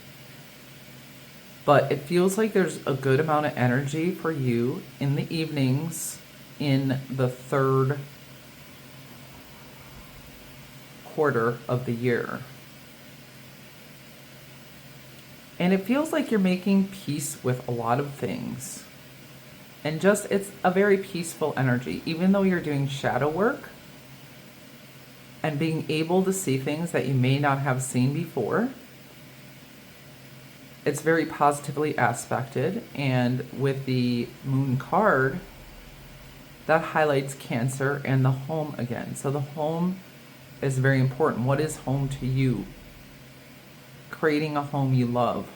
But it feels like there's a good amount of energy for you in the evenings in the third quarter of the year. And it feels like you're making peace with a lot of things. And just, it's a very peaceful energy. Even though you're doing shadow work and being able to see things that you may not have seen before, it's very positively aspected. And with the moon card, that highlights Cancer and the home again. So the home is very important. What is home to you? Creating a home you love.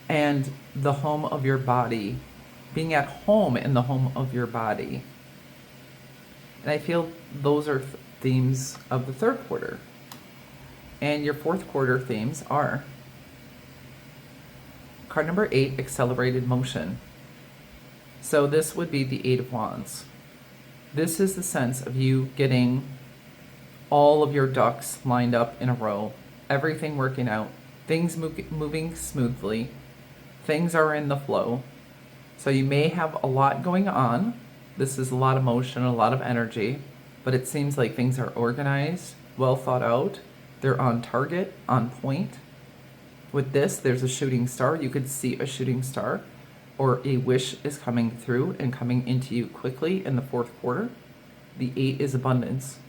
And the home of your body. Being at home in the home of your body. And I feel those are themes of the third quarter. And your fourth quarter themes are card number 8, accelerated motion. So this would be the 8 of Wands. This is the sense of you getting all of your ducks lined up in a row, everything working out, things moving smoothly, things are in the flow. So you may have a lot going on. This is a lot of motion, a lot of energy, but it seems like things are organized, well thought out. They're on target, on point. With this, there's a shooting star. You could see a shooting star, or a wish is coming through and coming into you quickly in the fourth quarter. The 8 is abundance.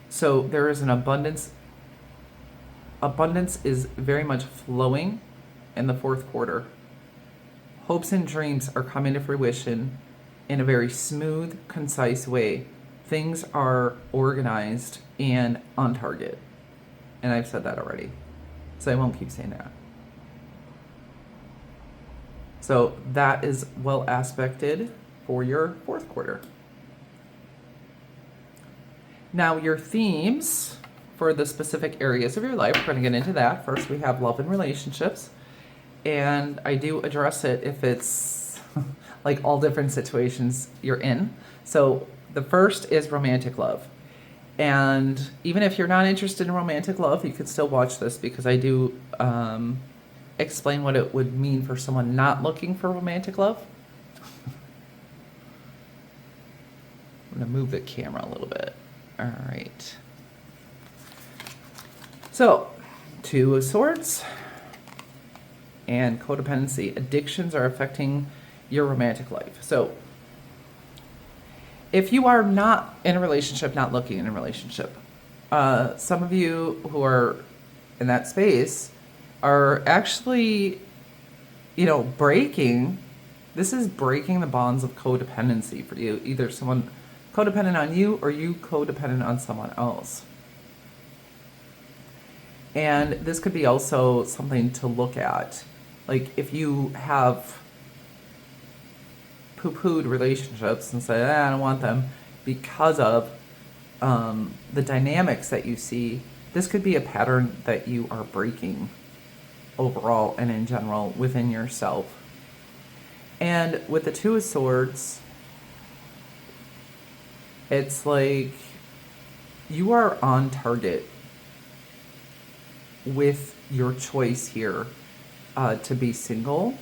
So there is an abundance. Abundance is very much flowing in the fourth quarter. Hopes and dreams are coming to fruition in a very smooth, concise way. Things are organized and on target. And I've said that already, so I won't keep saying that. So that is well aspected for your fourth quarter. Now your themes for the specific areas of your life, we're going to get into that. First, we have love and relationships. And I do address it if it's like all different situations you're in. So the first is romantic love. And even if you're not interested in romantic love, you could still watch this, because I do explain what it would mean for someone not looking for romantic love. I'm going to move the camera a little bit. All right. So, 2 of Swords and codependency. Addictions are affecting your romantic life. So, if you are not in a relationship, not looking in a relationship, some of you who are in that space are actually, breaking. This is breaking the bonds of codependency for you. Either someone codependent on you or you codependent on someone else. And this could be also something to look at. Like if you have poo-pooed relationships and say, I don't want them because of the dynamics that you see, this could be a pattern that you are breaking overall and in general within yourself. And with the 2 of Swords, it's like you are on target with your choice here to be single.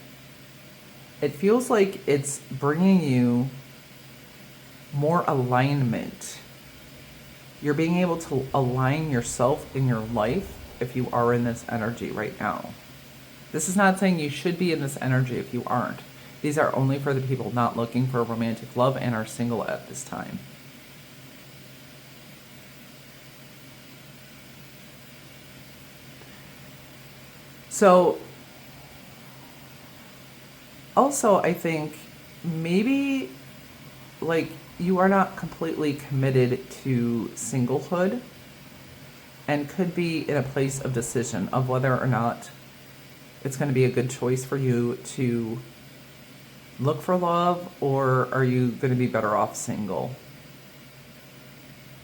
It feels like it's bringing you more alignment. You're being able to align yourself in your life if you are in this energy right now. This is not saying you should be in this energy if you aren't. These are only for the people not looking for romantic love and are single at this time. So, also, I think maybe like you are not completely committed to singlehood and could be in a place of decision of whether or not it's going to be a good choice for you to look for love, or are you going to be better off single?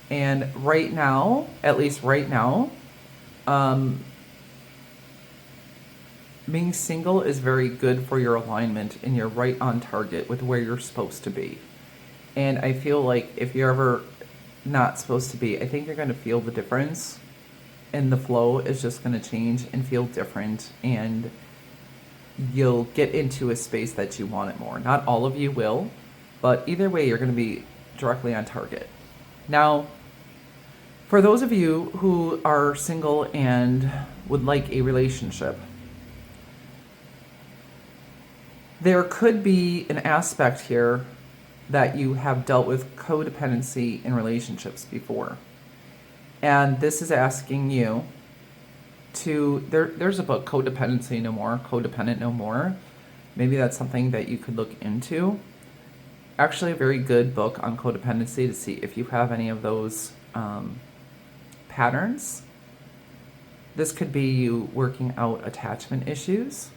And right now, at least right now, being single is very good for your alignment, and you're right on target with where you're supposed to be. And I feel like if you're ever not supposed to be, I think you're going to feel the difference, and the flow is just going to change and feel different, and you'll get into a space that you want it more. Not all of you will, but either way, you're going to be directly on target. Now, for those of you who are single and would like a relationship, there could be an aspect here that you have dealt with codependency in relationships before. And this is asking you to, there's a book, Codependency No More, Codependent No More. Maybe that's something that you could look into. Actually, a very good book on codependency to see if you have any of those patterns. This could be you working out attachment issues.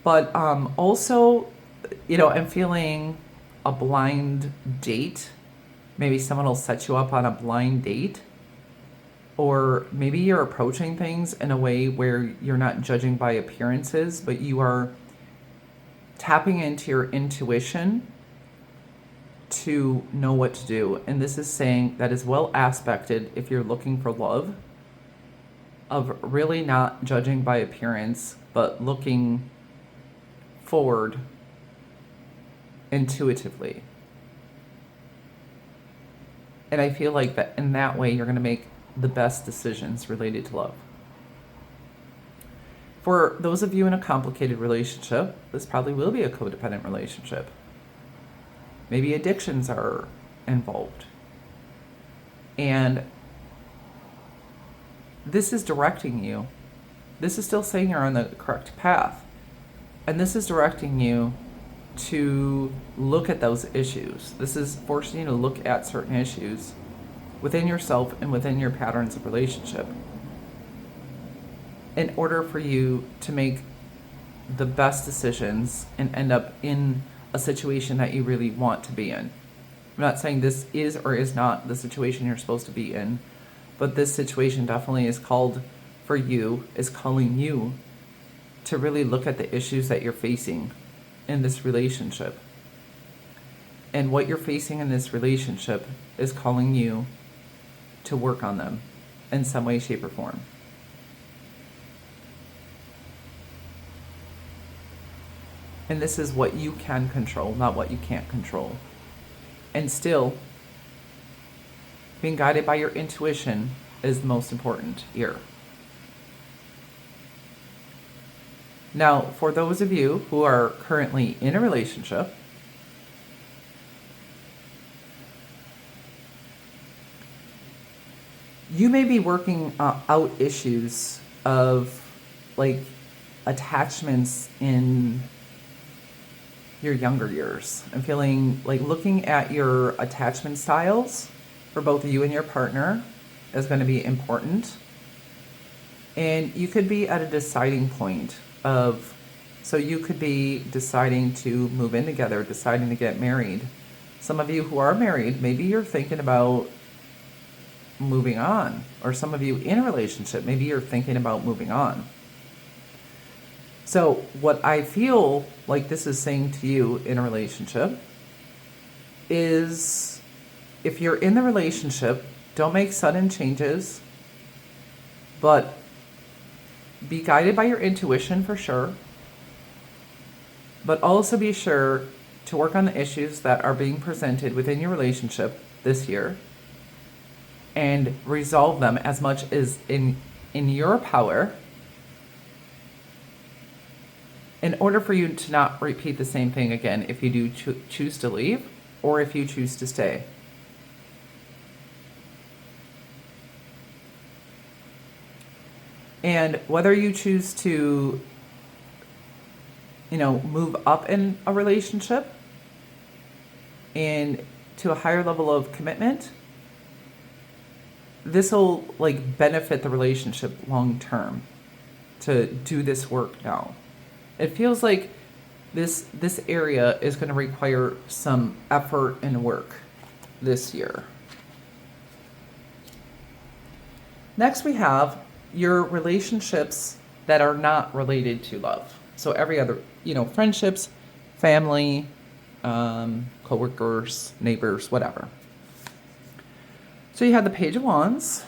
But also, I'm feeling a blind date. Maybe someone will set you up on a blind date. Or maybe you're approaching things in a way where you're not judging by appearances, but you are tapping into your intuition to know what to do. And this is saying that is well aspected if you're looking for love, of really not judging by appearance, but looking forward intuitively. And I feel like that in that way, you're going to make the best decisions related to love. For those of you in a complicated relationship, this probably will be a codependent relationship. Maybe addictions are involved. And this is directing you. This is still saying you're on the correct path. And this is directing you to look at those issues. This is forcing you to look at certain issues within yourself and within your patterns of relationship in order for you to make the best decisions and end up in a situation that you really want to be in. I'm not saying this is or is not the situation you're supposed to be in, but this situation definitely is calling you to really look at the issues that you're facing in this relationship. And what you're facing in this relationship is calling you to work on them in some way, shape, or form. And this is what you can control, not what you can't control. And still, being guided by your intuition is the most important here. Now, for those of you who are currently in a relationship, you may be working out issues of like attachments in your younger years. I'm feeling like looking at your attachment styles for both you and your partner is going to be important. And you could be at a deciding point so you could be deciding to move in together, deciding to get married. Some of you who are married, maybe you're thinking about moving on. Or some of you in a relationship, maybe you're thinking about moving on. So what I feel like this is saying to you in a relationship is, if you're in the relationship, don't make sudden changes, but be guided by your intuition for sure, but also be sure to work on the issues that are being presented within your relationship this year and resolve them as much as in your power, in order for you to not repeat the same thing again if you do choose to leave or if you choose to stay. And whether you choose to, move up in a relationship and to a higher level of commitment, this will benefit the relationship long term to do this work now. It feels like this area is going to require some effort and work this year. Next, we have your relationships that are not related to love. So every other, friendships, family, coworkers, neighbors, whatever. So you had the Page of Wands,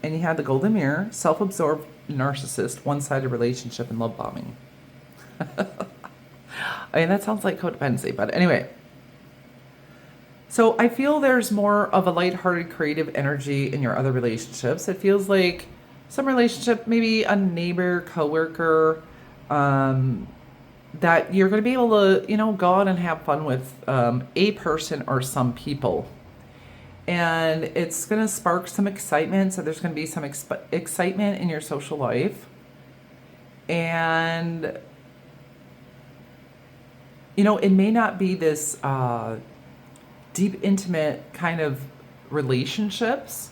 and you had the Golden Mirror, self-absorbed narcissist, one-sided relationship, and love bombing. I mean, that sounds like codependency, but anyway. So I feel there's more of a lighthearted, creative energy in your other relationships. It feels like some relationship, maybe a neighbor, coworker, that you're going to be able to, go out and have fun with a person or some people. And it's going to spark some excitement. So there's going to be some excitement in your social life. And, it may not be this deep, intimate kind of relationships,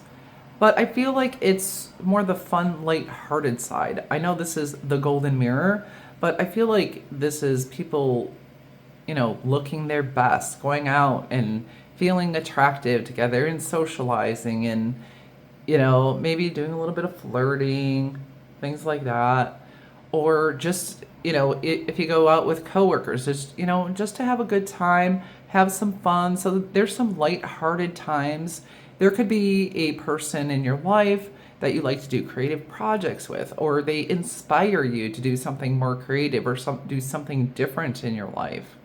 but I feel like it's more the fun, light-hearted side. I know this is the Golden Mirror, but I feel like this is people, looking their best, going out and feeling attractive together and socializing and, maybe doing a little bit of flirting, things like that. Or just, if you go out with coworkers, just to have a good time, have some fun. So there's some light-hearted times. There could be a person in your life that you like to do creative projects with, or they inspire you to do something more creative or do something different in your life.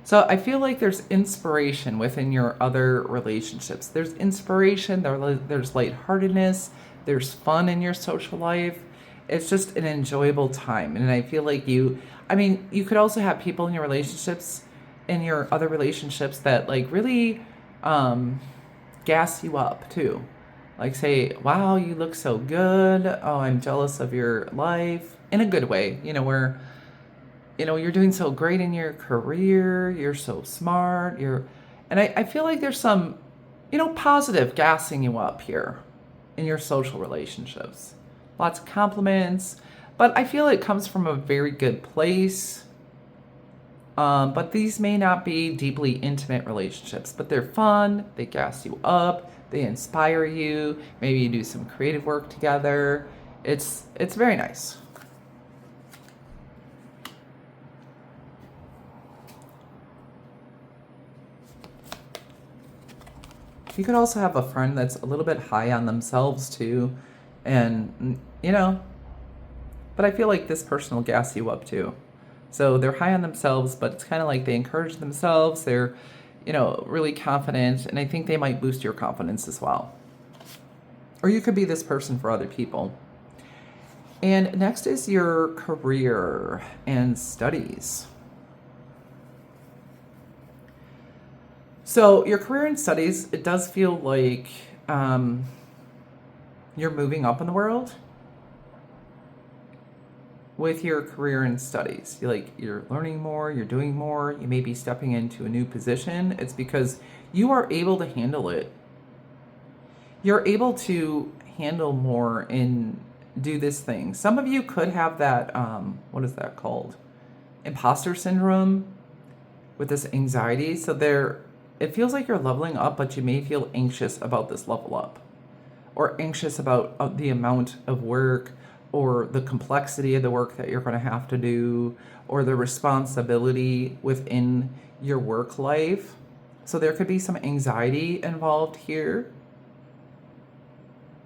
So I feel like there's inspiration within your other relationships. There's inspiration, there's lightheartedness, there's fun in your social life. It's just an enjoyable time. And I feel like you could also have people in your relationships, in your other relationships that like really gas you up too. Like say, wow, you look so good. Oh, I'm jealous of your life in a good way, where, you're doing so great in your career. You're so smart. And I feel like there's some, positive gassing you up here in your social relationships. Lots of compliments, but I feel it comes from a very good place. But these may not be deeply intimate relationships, but they're fun. They gas you up. They inspire you. Maybe you do some creative work together. It's very nice. You could also have a friend that's a little bit high on themselves too. And, but I feel like this person will gas you up too. So they're high on themselves, but it's kind of like they encourage themselves. They're, really confident. And I think they might boost your confidence as well. Or you could be this person for other people. And next is your career and studies. So your career and studies, it does feel like you're moving up in the world with your career and studies. You're learning more, you're doing more, you may be stepping into a new position. It's because you are able to handle it. You're able to handle more and do this thing. Some of you could have that, what is that called? Imposter syndrome with this anxiety. So it feels like you're leveling up, but you may feel anxious about this level up, or anxious about the amount of work, or the complexity of the work that you're going to have to do, or the responsibility within your work life. So there could be some anxiety involved here.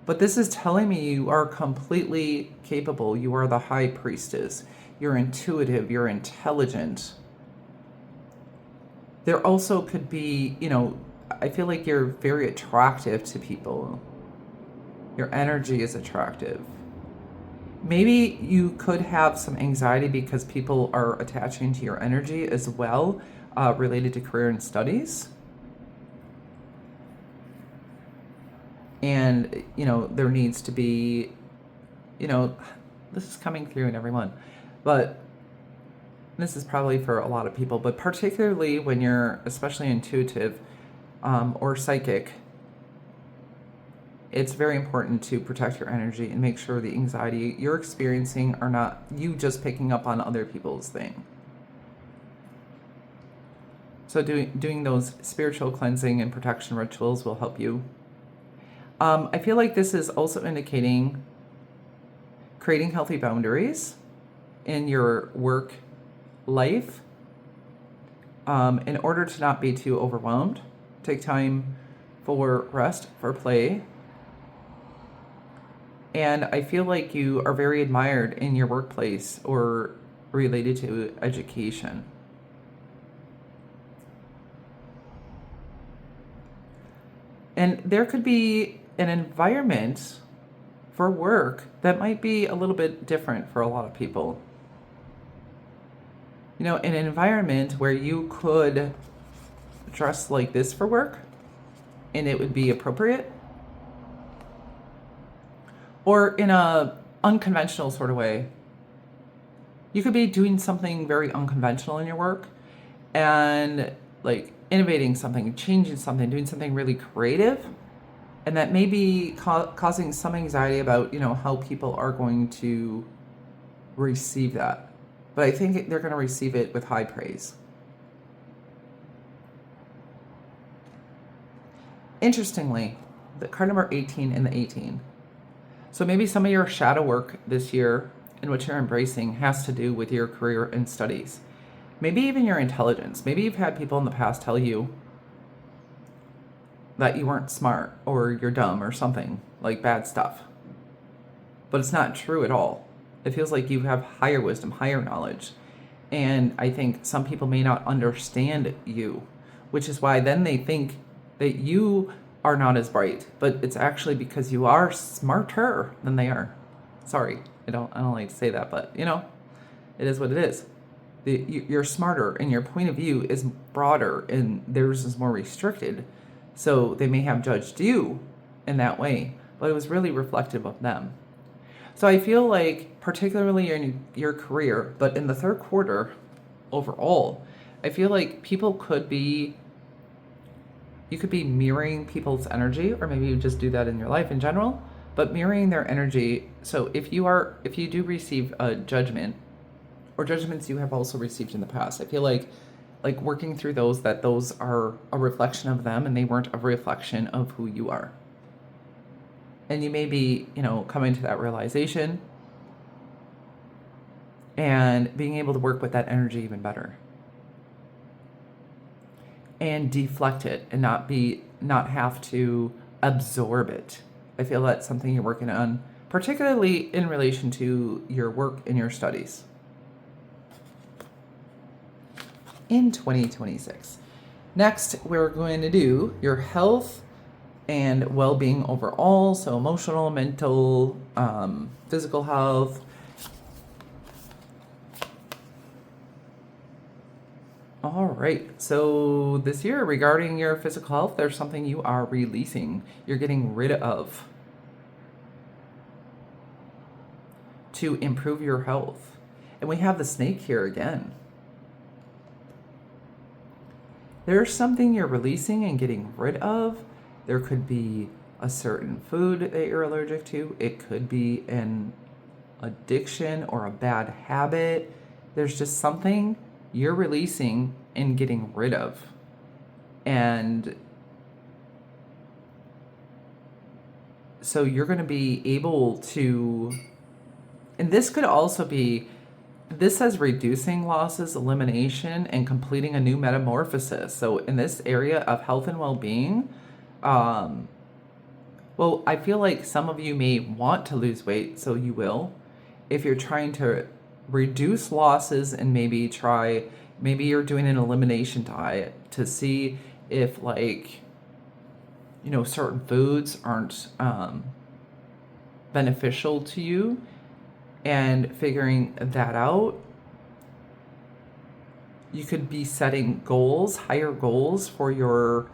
But this is telling me you are completely capable. You are the high priestess. You're intuitive. You're intelligent. There also could be, I feel like you're very attractive to people. Your energy is attractive. Maybe you could have some anxiety because people are attaching to your energy as well, related to career and studies. And, there needs to be, this is coming through in everyone, but this is probably for a lot of people, but particularly when you're especially intuitive or psychic, it's very important to protect your energy and make sure the anxiety you're experiencing are not you just picking up on other people's thing. So doing those spiritual cleansing and protection rituals will help you. I feel like this is also indicating creating healthy boundaries in your work life in order to not be too overwhelmed. Take time for rest, for play. And I feel like you are very admired in your workplace or related to education. And there could be an environment for work that might be a little bit different for a lot of people. You know, an environment where you could dress like this for work and it would be appropriate, or in a unconventional sort of way. You could be doing something very unconventional in your work and like innovating something, changing something, doing something really creative, and that may be causing some anxiety about, you know, how people are going to receive that. But I think they're going to receive it with high praise. Interestingly, the card number 18 and the 18. So maybe some of your shadow work this year and what you're embracing has to do with your career and studies. Maybe even your intelligence. Maybe you've had people in the past tell you that you weren't smart or you're dumb or something, like bad stuff. But it's not true at all. It feels like you have higher wisdom, higher knowledge. And I think some people may not understand you, which is why then they think that you are not as bright, but it's actually because you are smarter than they are. Sorry, I don't like to say that, but you know, it is what it is. You're smarter and your point of view is broader and theirs is more restricted. So they may have judged you in that way, but it was really reflective of them. So I feel like, particularly in your career, but in the third quarter overall, I feel like you could be mirroring people's energy, or maybe you just do that in your life in general, but mirroring their energy. So if you do receive a judgment, or judgments you have also received in the past, I feel like working through those are a reflection of them and they weren't a reflection of who you are. And you may be, you know, coming to that realization and being able to work with that energy even better. And deflect it and not have to absorb it. I feel that's something you're working on, particularly in relation to your work and your studies in 2026. Next, we're going to do your health and well-being overall, so emotional, mental, physical health. All right, so this year regarding your physical health, there's something you are releasing, you're getting rid of to improve your health. And we have the snake here again. There's something you're releasing and getting rid of. There could be a certain food that you're allergic to. It could be an addiction or a bad habit. There's just something you're releasing and getting rid of. And so you're going to be able to, and this could also be, this says reducing losses, elimination, and completing a new metamorphosis. So in this area of health and well-being, well, I feel like some of you may want to lose weight, so you will. If you're trying to reduce losses and maybe you're doing an elimination diet to see if, like, you know, certain foods aren't beneficial to you, and figuring that out. You could be setting goals, higher goals for your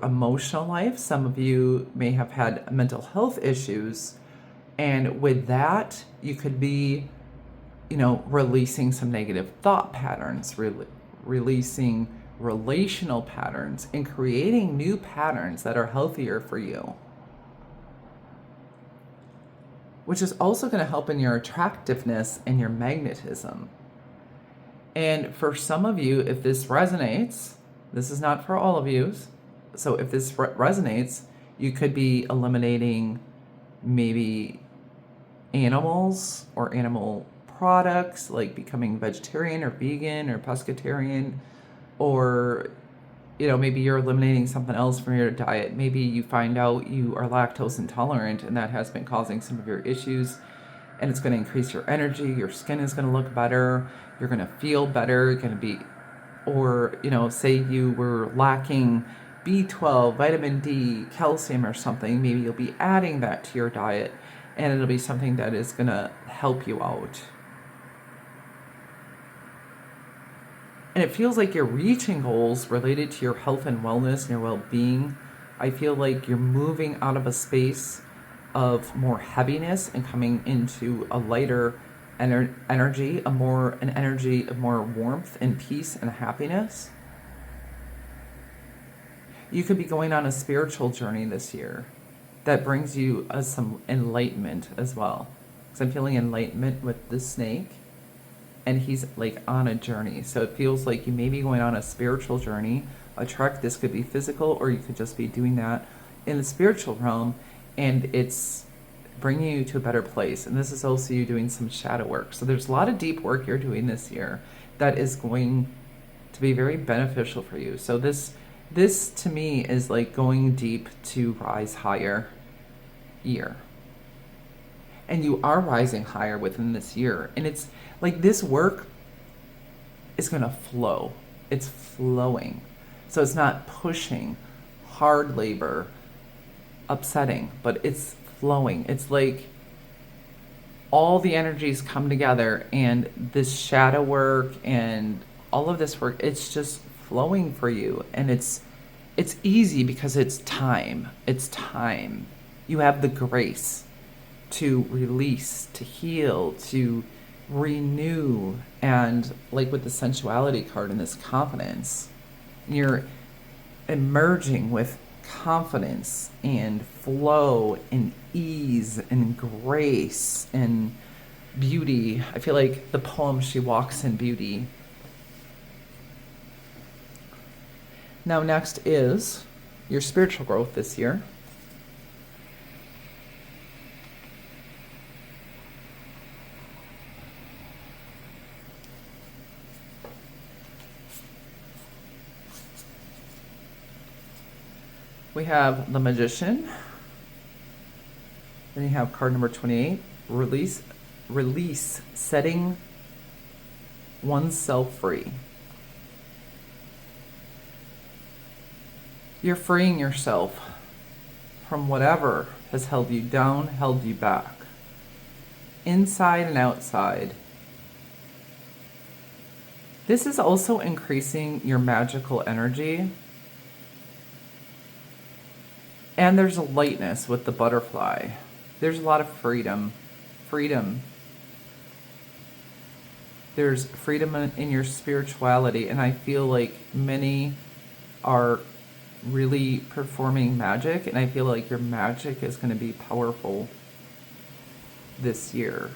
emotional life. Some of you may have had mental health issues, and with that, you could be, you know, releasing some negative thought patterns, releasing relational patterns, and creating new patterns that are healthier for you, which is also going to help in your attractiveness and your magnetism. And for some of you, if this resonates, this is not for all of you. So if this resonates, you could be eliminating maybe animals or animal products, like becoming vegetarian or vegan or pescatarian. or maybe you're eliminating something else from your diet. Maybe you find out you are lactose intolerant and that has been causing some of your issues, and it's going to increase your energy. Your skin is going to look better. You're going to feel better. You're going to be, or, say you were lacking B12, vitamin D, calcium or something. Maybe you'll be adding that to your diet, and it'll be something that is going to help you out. And it feels like you're reaching goals related to your health and wellness and your well-being. I feel like you're moving out of a space of more heaviness and coming into a lighter energy, an energy of more warmth and peace and happiness. You could be going on a spiritual journey this year that brings you some enlightenment as well. Because I'm feeling enlightenment with the snake, and he's like on a journey. So it feels like you may be going on a spiritual journey, a trek. This could be physical, or you could just be doing that in the spiritual realm, and it's bringing you to a better place. And this is also you doing some shadow work. So there's a lot of deep work you're doing this year that is going to be very beneficial for you. So this to me is like going deep to rise higher year. And you are rising higher within this year. And it's like this work is going to flow. It's flowing. So it's not pushing, hard labor, upsetting, but it's flowing. It's like all the energies come together, and this shadow work and all of this work, it's just flowing for you. And it's easy because it's time. It's time. You have the grace to release, to heal, to renew, and like with the sensuality card and this confidence, you're emerging with confidence and flow and ease and grace and beauty. I feel like the poem She Walks in Beauty. Now next is your spiritual growth this year. We have the Magician. Then you have card number 28, release, setting oneself free. You're freeing yourself from whatever has held you down, held you back, inside and outside. This is also increasing your magical energy. And there's a lightness with the butterfly. There's a lot of freedom. There's freedom in your spirituality. And I feel like many are really performing magic. And I feel like your magic is going to be powerful this year.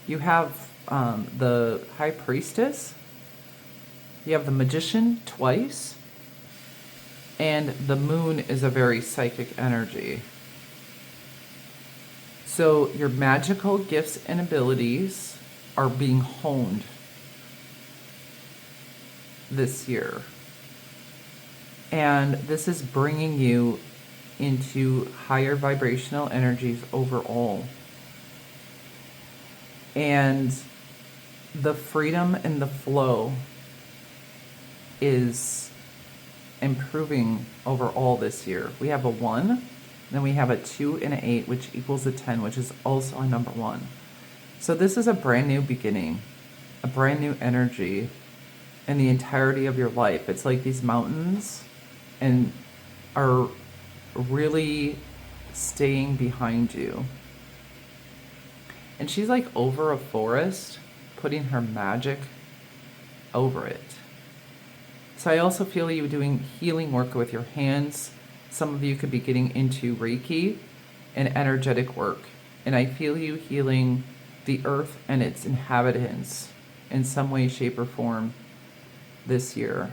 You have the High Priestess. You have the Magician twice. And the moon is a very psychic energy. So your magical gifts and abilities are being honed this year. And this is bringing you into higher vibrational energies overall. And the freedom and the flow is improving overall this year. We have a 1, then we have a 2 and an 8, which equals a 10, which is also a number 1. So this is a brand new beginning, a brand new energy in the entirety of your life. It's like these mountains and are really staying behind you. And she's like over a forest, putting her magic over it. So I also feel you doing healing work with your hands. Some of you could be getting into Reiki and energetic work. And I feel you healing the earth and its inhabitants in some way, shape, or form this year.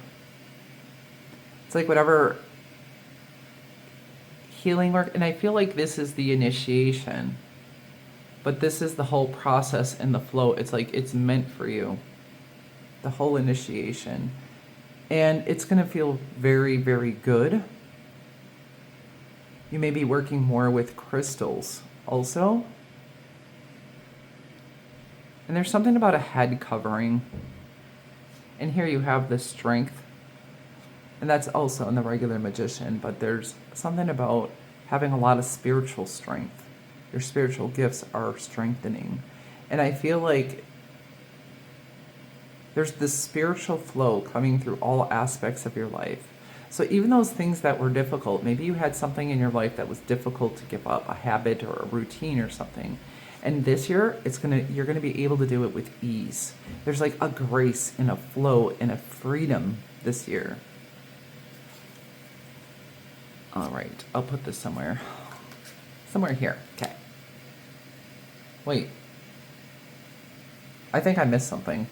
It's like whatever healing work. And I feel like this is the initiation. But this is the whole process and the flow. It's like it's meant for you. The whole initiation. And it's going to feel very, very good. You may be working more with crystals also. And there's something about a head covering. And here you have the strength. And that's also in the regular magician, but there's something about having a lot of spiritual strength. Your spiritual gifts are strengthening. And I feel like there's this spiritual flow coming through all aspects of your life. So even those things that were difficult, maybe you had something in your life that was difficult to give up, a habit or a routine or something. And this year, you're gonna be able to do it with ease. There's like a grace and a flow and a freedom this year. All right, I'll put this somewhere here. Okay. Wait. I think I missed something.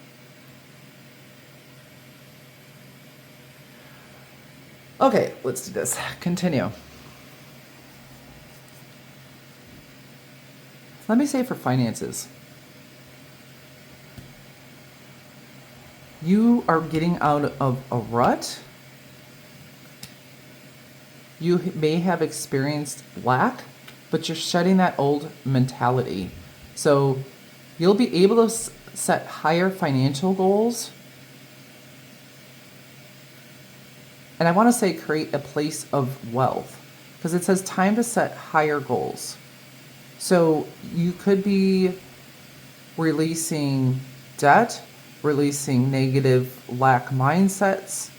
Okay, let's do this. Continue. Let me say for finances. You are getting out of a rut. You may have experienced lack, but you're shedding that old mentality. So you'll be able to set higher financial goals. And I want to say create a place of wealth, because it says time to set higher goals. So you could be releasing debt, releasing negative lack mindsets,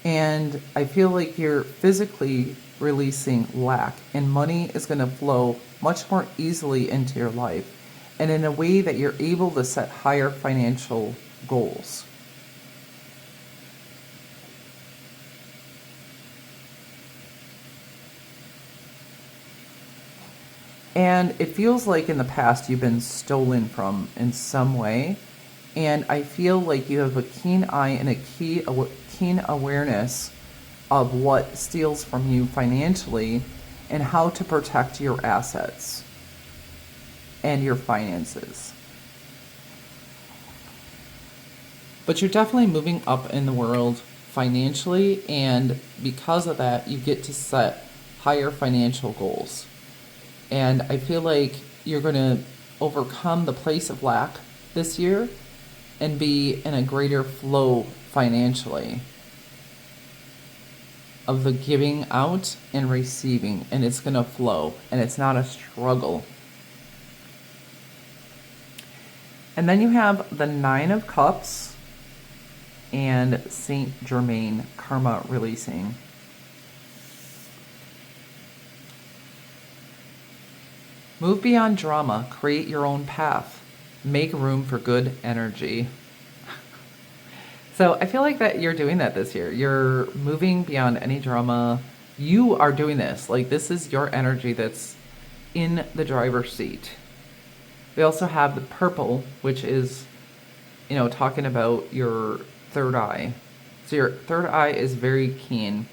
and I feel like you're physically releasing lack, and money is going to flow much more easily into your life, and in a way that you're able to set higher financial goals. And it feels like in the past you've been stolen from in some way. And I feel like you have a keen eye and a keen awareness of what steals from you financially and how to protect your assets and your finances. But you're definitely moving up in the world financially, and because of that, you get to set higher financial goals. And I feel like you're going to overcome the place of lack this year and be in a greater flow financially of the giving out and receiving, and it's going to flow, and it's not a struggle. And then you have the Nine of Cups and Saint Germain karma releasing. Move beyond drama, create your own path, make room for good energy. So I feel like that you're doing that this year. You're moving beyond any drama. You are doing this. Like, this is your energy that's in the driver's seat. We also have the purple, which is, talking about your third eye. So your third eye is very keen.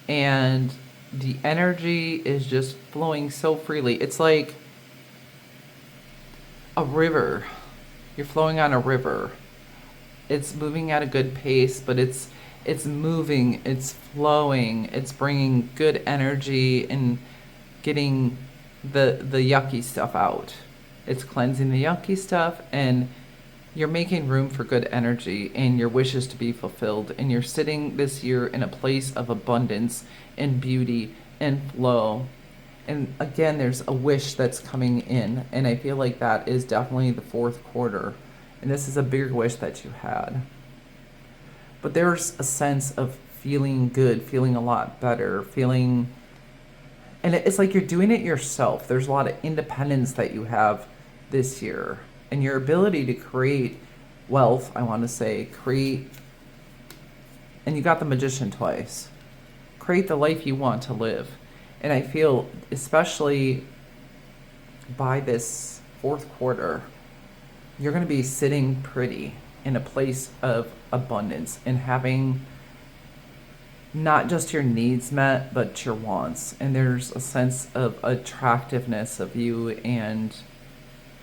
And the energy is just flowing so freely. It's like a river. You're flowing on a river. It's moving at a good pace, but it's moving, it's flowing, it's bringing good energy and getting the yucky stuff out. It's cleansing the yucky stuff, and you're making room for good energy and your wishes to be fulfilled. And you're sitting this year in a place of abundance and beauty and flow. And again, there's a wish that's coming in, and I feel like that is definitely the fourth quarter. And this is a bigger wish that you had. But there's a sense of feeling good, feeling a lot better, and it's like you're doing it yourself. There's a lot of independence that you have this year. And your ability to create wealth, I want to say, and you got the Magician twice. Create the life you want to live. And I feel, especially by this fourth quarter, you're going to be sitting pretty in a place of abundance and having not just your needs met, but your wants. And there's a sense of attractiveness of you, and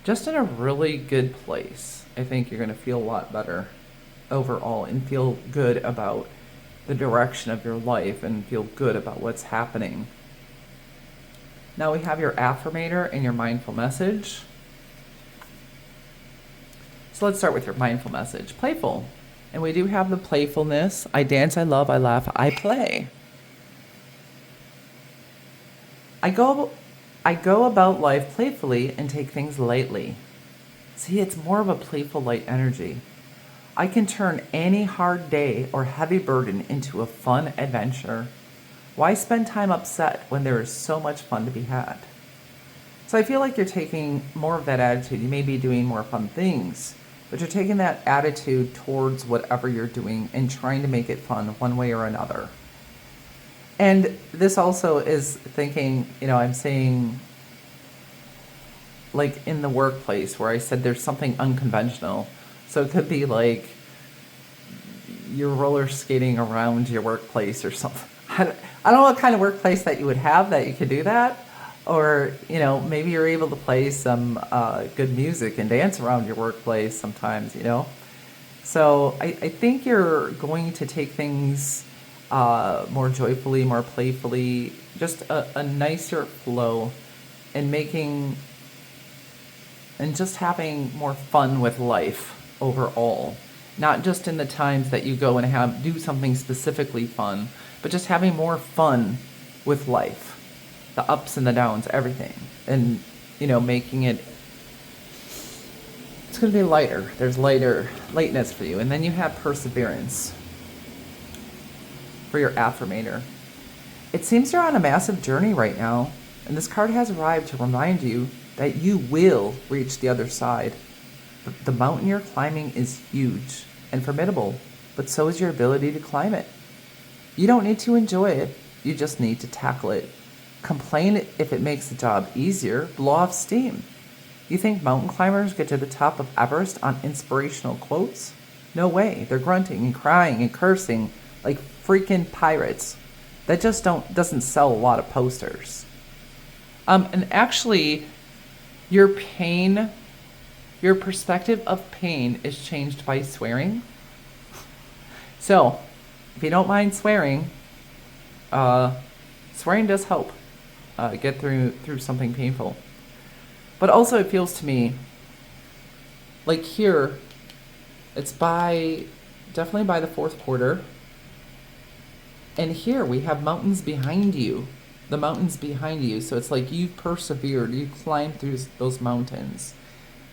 just in a really good place. I think you're going to feel a lot better overall and feel good about the direction of your life and feel good about what's happening. Now we have your affirmator and your mindful message. So let's start with your mindful message. Playful. And we do have the playfulness. I dance, I love, I laugh, I play. I go about life playfully and take things lightly. See, it's more of a playful, light energy. I can turn any hard day or heavy burden into a fun adventure. Why spend time upset when there is so much fun to be had? So I feel like you're taking more of that attitude. You may be doing more fun things, but you're taking that attitude towards whatever you're doing and trying to make it fun one way or another. And this also is thinking, I'm saying, like in the workplace where I said there's something unconventional. So it could be like you're roller skating around your workplace or something. I don't know what kind of workplace that you would have that you could do that. Or, maybe you're able to play some good music and dance around your workplace sometimes, So I think you're going to take things more joyfully, more playfully, just a nicer flow and just having more fun with life overall. Not just in the times that you go and do something specifically fun, but just having more fun with life. The ups and the downs, everything. And, making it's going to be lighter. There's lightness for you. And then you have perseverance for your affirmator. It seems you're on a massive journey right now, and this card has arrived to remind you that you will reach the other side. The mountain you're climbing is huge and formidable, but so is your ability to climb it. You don't need to enjoy it, you just need to tackle it. Complain if it makes the job easier, blow off steam. You think mountain climbers get to the top of Everest on inspirational quotes? No way, they're grunting and crying and cursing like freaking pirates. That just doesn't sell a lot of posters. And actually, your perspective of pain is changed by swearing. So, if you don't mind swearing, swearing does help get through something painful. But also it feels to me like here, it's definitely by the fourth quarter. And here we have mountains behind you. The mountains behind you. So it's like you've persevered, you climbed through those mountains.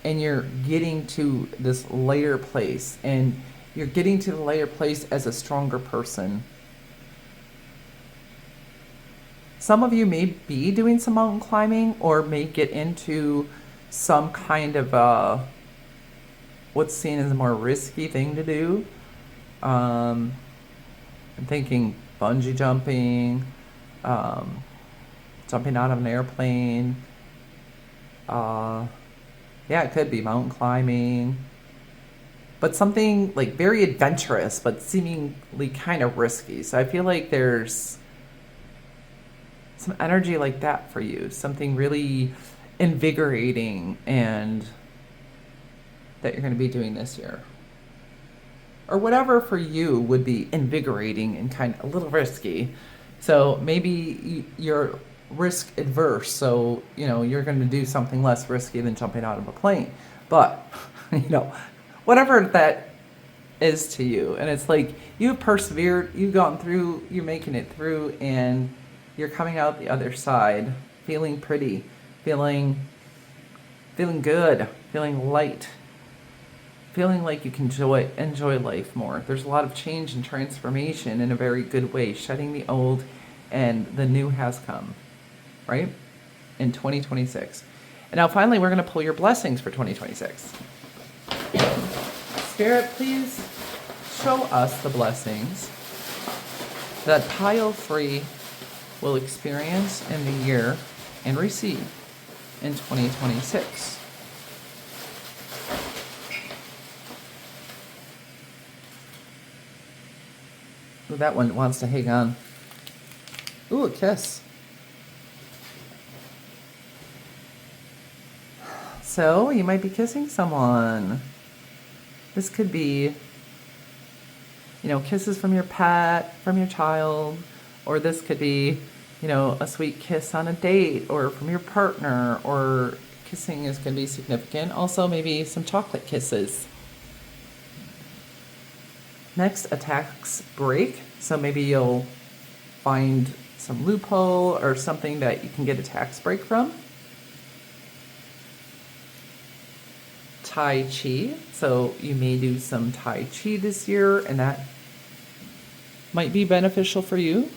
And you're getting to this lighter place. And you're getting to the lighter place as a stronger person. Some of you may be doing some mountain climbing or may get into some kind of what's seen as a more risky thing to do. I'm thinking bungee jumping, jumping out of an airplane. Yeah, it could be mountain climbing. But something like very adventurous, but seemingly kind of risky. So I feel like there's some energy like that for you. Something really invigorating and that you're going to be doing this year. Or whatever for you would be invigorating and kind of a little risky. So maybe you're risk adverse. So, you're going to do something less risky than jumping out of a plane. But, whatever that is to you. And it's like you've persevered, you've gone through, you're making it through, and you're coming out the other side feeling pretty, feeling good, feeling light, feeling like you can enjoy life more. There's a lot of change and transformation in a very good way, shedding the old and the new has come, right? In 2026. And now finally, we're going to pull your blessings for 2026. Spirit, please show us the blessings that pile 3 will experience in the year and receive in 2026. Ooh, that one wants to hang on. Ooh, a kiss. So, you might be kissing someone. This could be kisses from your pet, from your child, or this could be, a sweet kiss on a date or from your partner, or kissing is going to be significant. Also, maybe some chocolate kisses. Next, a tax break. So maybe you'll find some loophole or something that you can get a tax break from. Tai Chi. So you may do some Tai Chi this year, and that might be beneficial for you.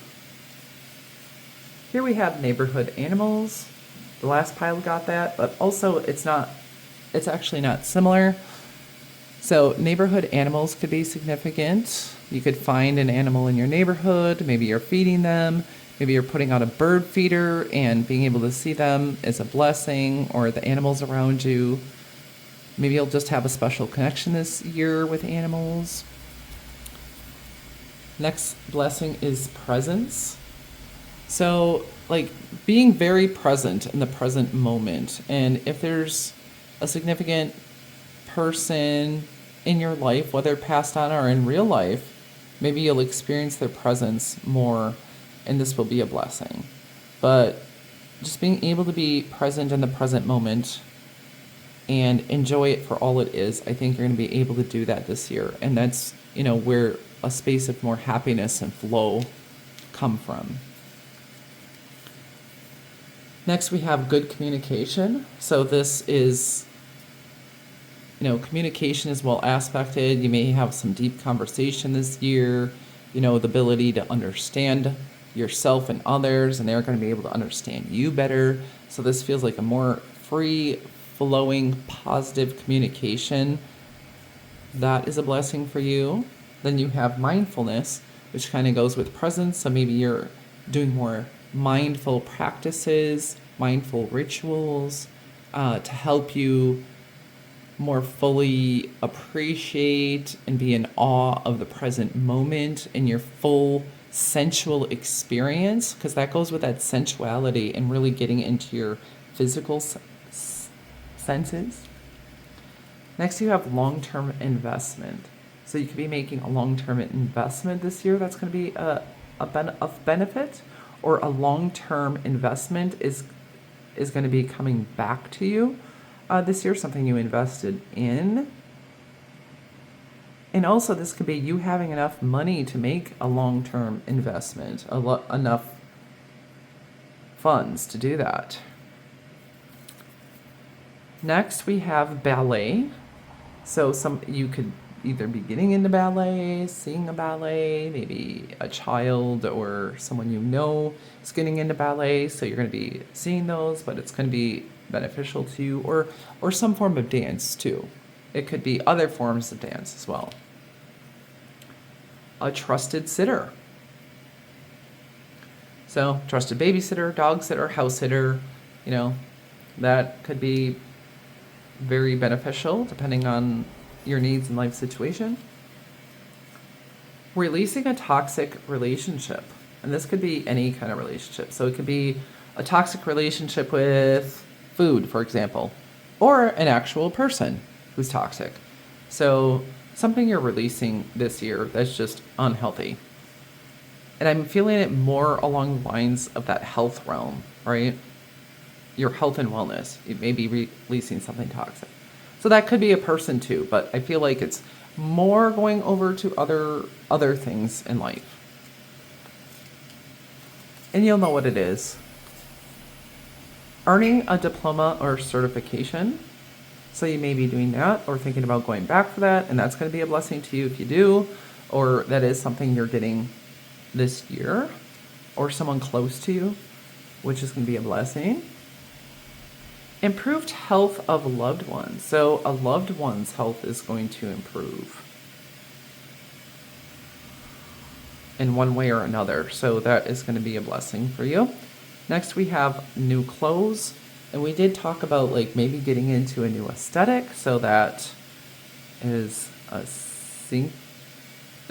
Here we have neighborhood animals. The last pile got that, but also it's actually not similar. So neighborhood animals could be significant. You could find an animal in your neighborhood. Maybe you're feeding them. Maybe you're putting out a bird feeder and being able to see them is a blessing, or the animals around you. Maybe you'll just have a special connection this year with animals. Next blessing is presence. So, like, being very present in the present moment. And if there's a significant person in your life, whether passed on or in real life, maybe you'll experience their presence more, and this will be a blessing. But just being able to be present in the present moment and enjoy it for all it is, I think you're going to be able to do that this year. And that's, where a space of more happiness and flow come from. Next, we have good communication. So this is, communication is well aspected. You may have some deep conversation this year, the ability to understand yourself and others, and they're going to be able to understand you better. So this feels like a more free flowing, positive communication. That is a blessing for you. Then you have mindfulness, which kind of goes with presence. So maybe you're doing more mindful practices, mindful rituals to help you more fully appreciate and be in awe of the present moment and your full sensual experience, because that goes with that sensuality and really getting into your physical senses. Next, you have long-term investment. So you could be making a long-term investment this year that's going to be of benefit, or a long-term investment is going to be coming back to you this year, something you invested in. And also this could be you having enough money to make a long-term investment, enough funds to do that. Next, we have ballet. So you could either be getting into ballet, seeing a ballet, maybe a child or someone is getting into ballet, so you're going to be seeing those, but it's going to be beneficial to you, or some form of dance too. It could be other forms of dance as well. A trusted sitter. So trusted babysitter, dog sitter, house sitter, that could be very beneficial depending on your needs and life situation. Releasing a toxic relationship. And this could be any kind of relationship. So it could be a toxic relationship with food, for example, or an actual person who's toxic. So something you're releasing this year that's just unhealthy. And I'm feeling it more along the lines of that health realm, right? Your health and wellness. You may be releasing something toxic. So that could be a person too, but I feel like it's more going over to other things in life. And you'll know what it is. Earning a diploma or certification. So you may be doing that or thinking about going back for that, and that's going to be a blessing to you if you do, or that is something you're getting this year, or someone close to you, which is going to be a blessing. Improved health of loved ones. So a loved one's health is going to improve in one way or another. So that is going to be a blessing for you. Next, we have new clothes. And we did talk about like maybe getting into a new aesthetic. So that is a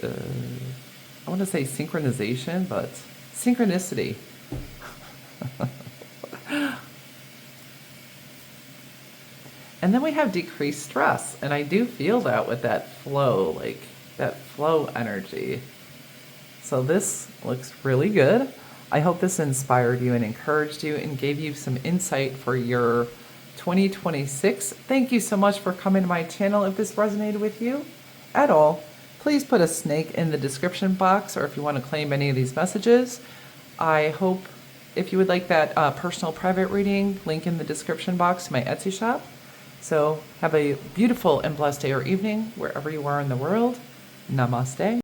I want to say synchronization, but synchronicity. And then we have decreased stress. And I do feel that with that flow, like that flow energy. So this looks really good. I hope this inspired you and encouraged you and gave you some insight for your 2026. Thank you so much for coming to my channel. If this resonated with you at all, please put a snake in the description box, or if you want to claim any of these messages. I hope if you would like that personal private reading, link in the description box to my Etsy shop. So have a beautiful and blessed day or evening wherever you are in the world. Namaste.